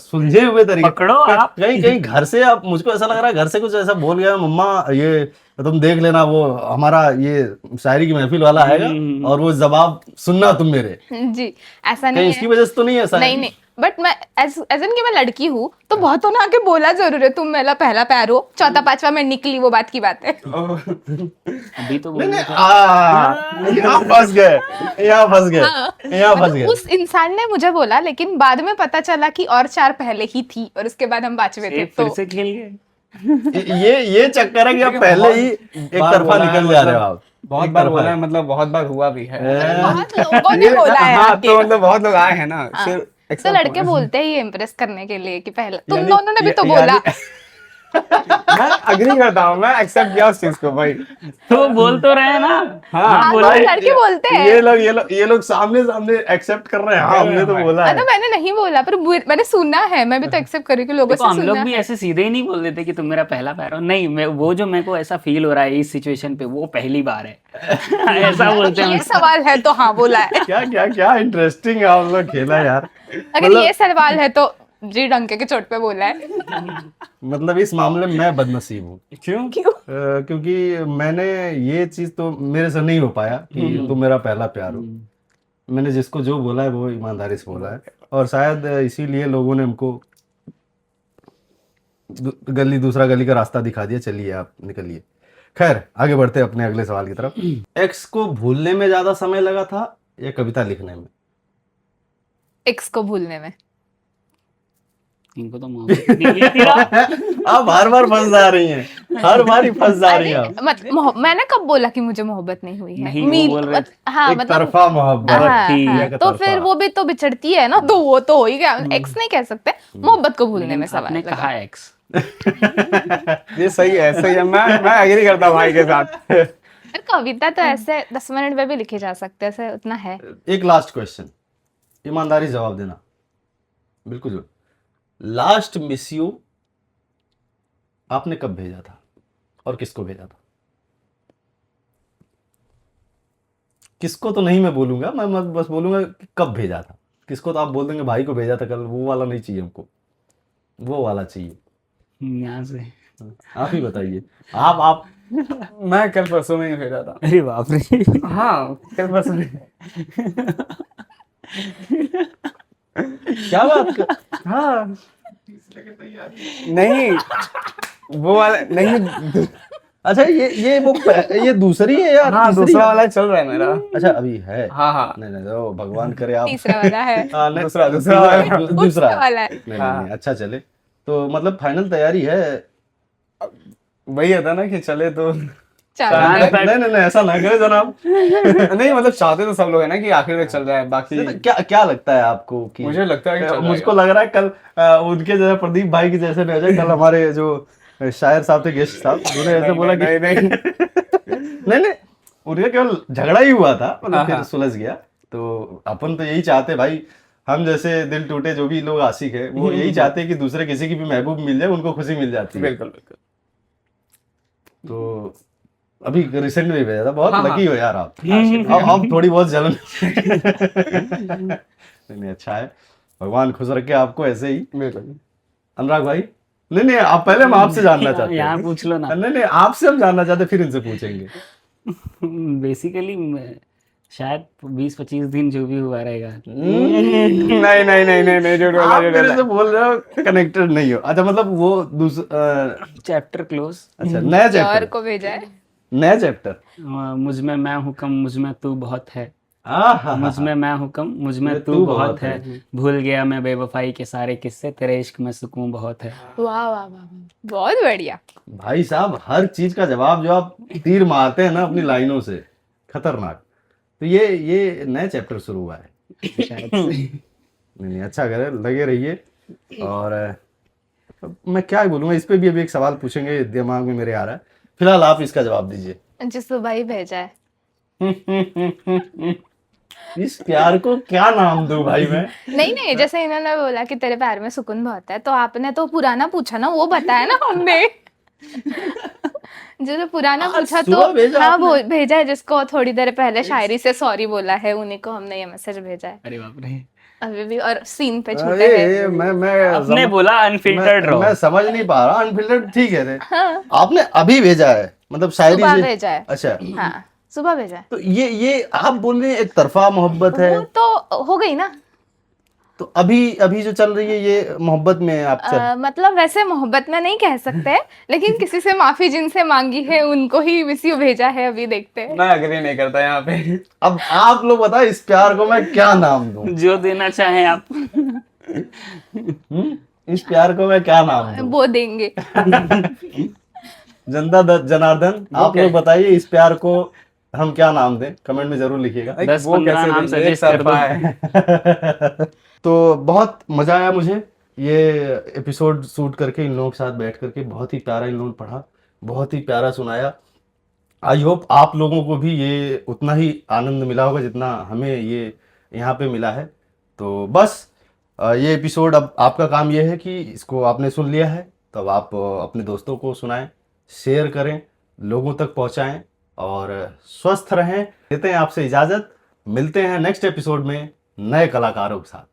Speaker 1: सुलझे हुए तरीके।
Speaker 3: पकड़ो आप।
Speaker 1: कहीं कहीं घर से, आप मुझको ऐसा लग रहा है घर से कुछ ऐसा बोल गया, मम्मा ये तुम देख लेना, वो हमारा ये शायरी की महफिल वाला आएगा और वो जवाब सुनना तुम मेरे।
Speaker 4: जी ऐसा
Speaker 1: कहीं
Speaker 4: नहीं
Speaker 1: इसकी
Speaker 4: है।
Speaker 1: वजह से तो नहीं ऐसा?
Speaker 4: नहीं नहीं, बट मैं एज इन कि मैं लड़की हूँ तो बहुतों ने आके बोला जरूर है तुम मेरा पहला प्यार हो। 4था 5वां में निकली वो बात की बात है।
Speaker 3: अभी तो
Speaker 1: नहीं
Speaker 3: बोल
Speaker 1: नहीं, यहाँ फंस गए, यहाँ फंस गए, यहाँ फंस गए।
Speaker 4: उस इंसान ने मुझे बोला, लेकिन बाद में पता चला कि और 4 पहले ही थी और उसके बाद हम 5वें थे।
Speaker 3: फिर
Speaker 4: तो
Speaker 3: से खेल गए।
Speaker 1: ये चक्कर है कि आप पहले ही एक तरफा निकल जा रहे हो आप।
Speaker 2: बहुत
Speaker 1: एक
Speaker 2: बार
Speaker 1: तरफा
Speaker 2: बोला
Speaker 1: है।
Speaker 2: है, मतलब बहुत बार हुआ भी है।
Speaker 4: बहुत लोगों ने बोला है
Speaker 2: हाँ,
Speaker 4: आके।
Speaker 2: तो मतलब बहुत लोग आए हैं ना, फिर
Speaker 4: तो लड़के बोलते हैं ये इम्प्रेस करने के लिए कि पहला तुम
Speaker 1: यानी-
Speaker 4: दोनों ने भी तो
Speaker 1: या-
Speaker 4: बोला।
Speaker 2: मैं अग्री करता हूँ, मैं एक्सेप्ट किया उस चीज को भाई।
Speaker 3: तो बोल तो रहे हैं ना।
Speaker 2: हाँ,
Speaker 3: बोला
Speaker 4: तो लड़के बोलते हैं।
Speaker 1: ये लोग सामने सामने एक्सेप्ट कर रहे हैं। हाँ, हमने तो बोला है।
Speaker 4: तो मैंने नहीं बोला, पर मैंने सुना है, मैं भी तो एक्सेप्ट करी कि लोगों
Speaker 3: देखो,
Speaker 4: से
Speaker 3: हम लोग
Speaker 4: सुना
Speaker 3: भी
Speaker 4: है।
Speaker 3: ऐसे सीधे ही नहीं बोल देते कि तुम मेरा पहला प्यार हो। नहीं, मैं वो जो मेरे को ऐसा फील हो रहा है इस सिचुएशन पे, वो पहली बार है। ऐसा बोलते हैं
Speaker 4: ये
Speaker 3: हम।
Speaker 4: सवाल है तो हाँ बोला है।
Speaker 1: क्या क्या क्या इंटरेस्टिंग आप लोग खेला यार।
Speaker 4: अगर ये सवाल है तो जी डंके के चोट पे बोला है।
Speaker 1: मतलब इस मामले में मैं बदनसीब हूँ।
Speaker 2: क्यों?
Speaker 1: क्योंकि मैंने ये चीज तो मेरे से नहीं हो पाया कि तुम मेरा पहला प्यार हो। मैंने जिसको जो बोला है वो ईमानदारी से बोला है, और शायद इसीलिए लोगों ने हमको दूसरा गली का रास्ता दिखा दिया। चलिए आप निकलिए। खैर, आगे बढ़ते हैं अपने अगले सवाल की तरफ। एक्स को भूलने में ज्यादा समय लगा था या कविता लिखने में?
Speaker 4: एक्स को भूलने में।
Speaker 3: इनको तो मोहब्बत नहीं है।
Speaker 1: आप हर बार फंस जा रही हैं, हर बार ही फंस जा रही हैं आप।
Speaker 4: मैंने कब बोला कि मुझे मोहब्बत नहीं हुई है?
Speaker 3: नहीं, वो बोल रहे थे।
Speaker 4: हाँ,
Speaker 1: एक
Speaker 4: मतलब
Speaker 1: तरफा मोहब्बत
Speaker 3: थी।
Speaker 4: हाँ,
Speaker 1: एक
Speaker 4: तो
Speaker 1: तरफा।
Speaker 4: फिर वो भी तो बिछड़ती है ना, तो वो तो हो ही गया। एक्स नहीं कह सकते, मोहब्बत को भूलने में सवाल
Speaker 3: आपने
Speaker 4: लगा।
Speaker 3: कहा एक्स।
Speaker 2: ये सही है, सही है। मैं एग्री करता हूँ भाई के साथ।
Speaker 4: पर कविता तो ऐसे 10 मिनट में भी लिखी जा सकते हैं, ऐसे उतना है।
Speaker 1: एक लास्ट क्वेश्चन, ईमानदारी से जवाब देना, बिल्कुल जो लास्ट मिस यू आपने कब भेजा था और किसको भेजा था? किसको तो नहीं मैं बोलूंगा, मैं बस बोलूंगा कि कब भेजा था। किसको तो आप बोल देंगे भाई को भेजा था कल, वो वाला नहीं चाहिए हमको, वो वाला चाहिए।
Speaker 3: यहाँ से।
Speaker 1: आप ही बताइए। आप
Speaker 2: मैं कल परसों में ही भेजा था।
Speaker 3: अरे बाप रे।
Speaker 2: हाँ, कल परसों में।
Speaker 1: क्या बात कर,
Speaker 2: हाँ, नहीं वो वाला नहीं।
Speaker 1: अच्छा ये दूसरी है या
Speaker 2: हाँ,
Speaker 1: तीसरी
Speaker 2: दूसरा
Speaker 1: है?
Speaker 2: वाला चल रहा है मेरा।
Speaker 1: अच्छा, अभी है।
Speaker 2: हाँ,
Speaker 1: नहीं नहीं, ओ भगवान करे आप।
Speaker 4: तीसरा वाला है।
Speaker 1: हाँ, नहीं,
Speaker 2: दूसरा वाला।
Speaker 1: दूसरा
Speaker 4: वाला है।
Speaker 1: नहीं, अच्छा चले तो मतलब फाइनल तैयारी है।
Speaker 2: वही होता ना कि चले तो
Speaker 1: नहीं, ऐसा ना करे जनाब।
Speaker 2: नहीं, मतलब चाहते तो सब लोग है ना कि आखिर तक चल रहा है। बाकी
Speaker 1: क्या क्या लगता है आपको कि
Speaker 2: मुझे लगता है कि चल
Speaker 1: मुझको लग रहा है कल उनके जैसे प्रदीप भाई के जैसे नहीं हो जाए। कल हमारे जो शायर साहब थे, गेस्ट साहब, उन्होंने ऐसे बोला कि नहीं उनका केवल झगड़ा ही हुआ था, मतलब फिर सुलझ गया। तो अपन तो यही चाहते भाई, हम जैसे दिल टूटे जो भी लोग आशिक है, वो यही चाहते हैं कि दूसरे किसी की भी महबूब मिल जाए, उनको खुशी मिल जाती है।
Speaker 2: बिल्कुल बिल्कुल।
Speaker 1: तो अभी रिसेंट में भेजा था। बहुत
Speaker 2: हाँ,
Speaker 1: लकी हो यार आप। अब थोड़ी बहुत जलन। नहीं, अच्छा है, भगवान खुश रखे आपको ऐसे ही।
Speaker 2: बिल्कुल।
Speaker 1: अनुराग भाई, नहीं आप पहले, हम आपसे जानना चाहते हैं।
Speaker 3: यहाँ पूछ लो ना।
Speaker 1: नहीं आपसे हम जानना चाहते, फिर इनसे पूछेंगे।
Speaker 3: बेसिकली शायद 20-25 दिन जो भी हुआ रहेगा।
Speaker 2: नहीं, झूठ बोला,
Speaker 1: आप
Speaker 2: झूठ
Speaker 1: मेरे
Speaker 2: बोला।
Speaker 1: से बोल रहे हो कनेक्टेड नहीं हो। अच्छा, मतलब वो
Speaker 3: चैप्टर क्लोज।
Speaker 1: अच्छा, नया
Speaker 4: और
Speaker 1: चैप्टर,
Speaker 4: को भेजा है।
Speaker 1: नया चैप्टर।
Speaker 3: मुझ में मैं हुक्म, मुझ में तू बहुत है।
Speaker 1: आहा,
Speaker 3: मुझ में मैं हुक्म, मुझ में तू बहुत है। भूल गया मैं बेवफाई के सारे किस्से, तेरे इश्क में सुकून बहुत है।
Speaker 4: वाह वाह वाह, बहुत बढ़िया।
Speaker 1: भाई साहब, हर चीज का जवाब जो आप तीर मारते हैं ना अपनी लाइनों से, खतरनाक। तो ये नया चैप्टर शुरू हुआ है
Speaker 3: शायद से।
Speaker 1: नहीं, अच्छा करे, लगे रहिए। और मैं क्या बोलूँगा, इस पे भी अभी एक सवाल पूछेंगे, दिमाग में मेरे आ रहा है। फिलहाल आप इसका जवाब दीजिए।
Speaker 4: जिस सुबह ही भेजा है।
Speaker 1: इस प्यार को क्या नाम दूं भाई मैं?
Speaker 4: नहीं, जैसे इन्होंने बोला कि तेरे प्यार में सुकून बहुत है, तो आपने तो पुराना पूछा ना, वो बताया ना हमने। जो पुराना पूछा तो
Speaker 1: सुबह भेजा
Speaker 4: हाँ,
Speaker 1: आपने?
Speaker 4: वो भेजा है जिसको थोड़ी देर पहले शायरी से सॉरी बोला है, उन्हीं को हमने ये मैसेज भेजा है
Speaker 3: अरे बाप रे।
Speaker 4: अभी भी, और सीन पे छूटे हैं।
Speaker 1: अरे मैं
Speaker 3: आपने बोला अनफिल्टर्ड रहो।
Speaker 1: मैं समझ नहीं पा रहा। अनफिल्टर्ड ठीक है रे।
Speaker 4: हाँ,
Speaker 1: आपने अभी भेजा है, मतलब शायरी
Speaker 4: सुबह
Speaker 1: से?
Speaker 4: भेजा है।
Speaker 1: अच्छा,
Speaker 4: हाँ, सुबह भेजा है।
Speaker 1: तो ये आप बोल रहे हैं एक तरफा मोहब्बत है,
Speaker 4: वो तो हो गई ना।
Speaker 1: तो अभी जो चल रही है ये मोहब्बत में आप
Speaker 4: मतलब वैसे मोहब्बत में नहीं कह सकते, लेकिन किसी से माफी जिनसे मांगी है उनको ही मिस यू भेजा है। अभी देखते हैं।
Speaker 2: मैं अग्री नहीं करता यहाँ पे।
Speaker 1: अब आप लोग बताओ, इस प्यार को मैं क्या नाम दूं?
Speaker 3: जो देना चाहें आप।
Speaker 1: इस प्यार को मैं क्या नाम दूं?
Speaker 4: वो देंगे।
Speaker 1: जनता जनार्दन, आप लोग बताइए, इस प्यार को हम क्या नाम दें? कमेंट में जरूर लिखिएगा।
Speaker 3: 10-15 नाम
Speaker 2: देंगे?
Speaker 3: सजेस्ट कर दो।
Speaker 2: तरफा है।
Speaker 1: तो बहुत मजा आया मुझे ये एपिसोड शूट करके इन लोगों के साथ बैठ करके बहुत ही प्यारा इन लोगों ने पढ़ा, बहुत ही प्यारा सुनाया। आई होप आप लोगों को भी ये उतना ही आनंद मिला होगा जितना हमें ये यहाँ पे मिला है। तो बस ये एपिसोड अब आपका काम ये है कि इसको आपने सुन लिया है तो अब आप अपने दोस्तों को सुनाएं, शेयर करें, लोगों तक पहुंचाएं और स्वस्थ रहें। देते हैं आपसे इजाज़त, मिलते हैं नेक्स्ट एपिसोड में नए कलाकारों के साथ।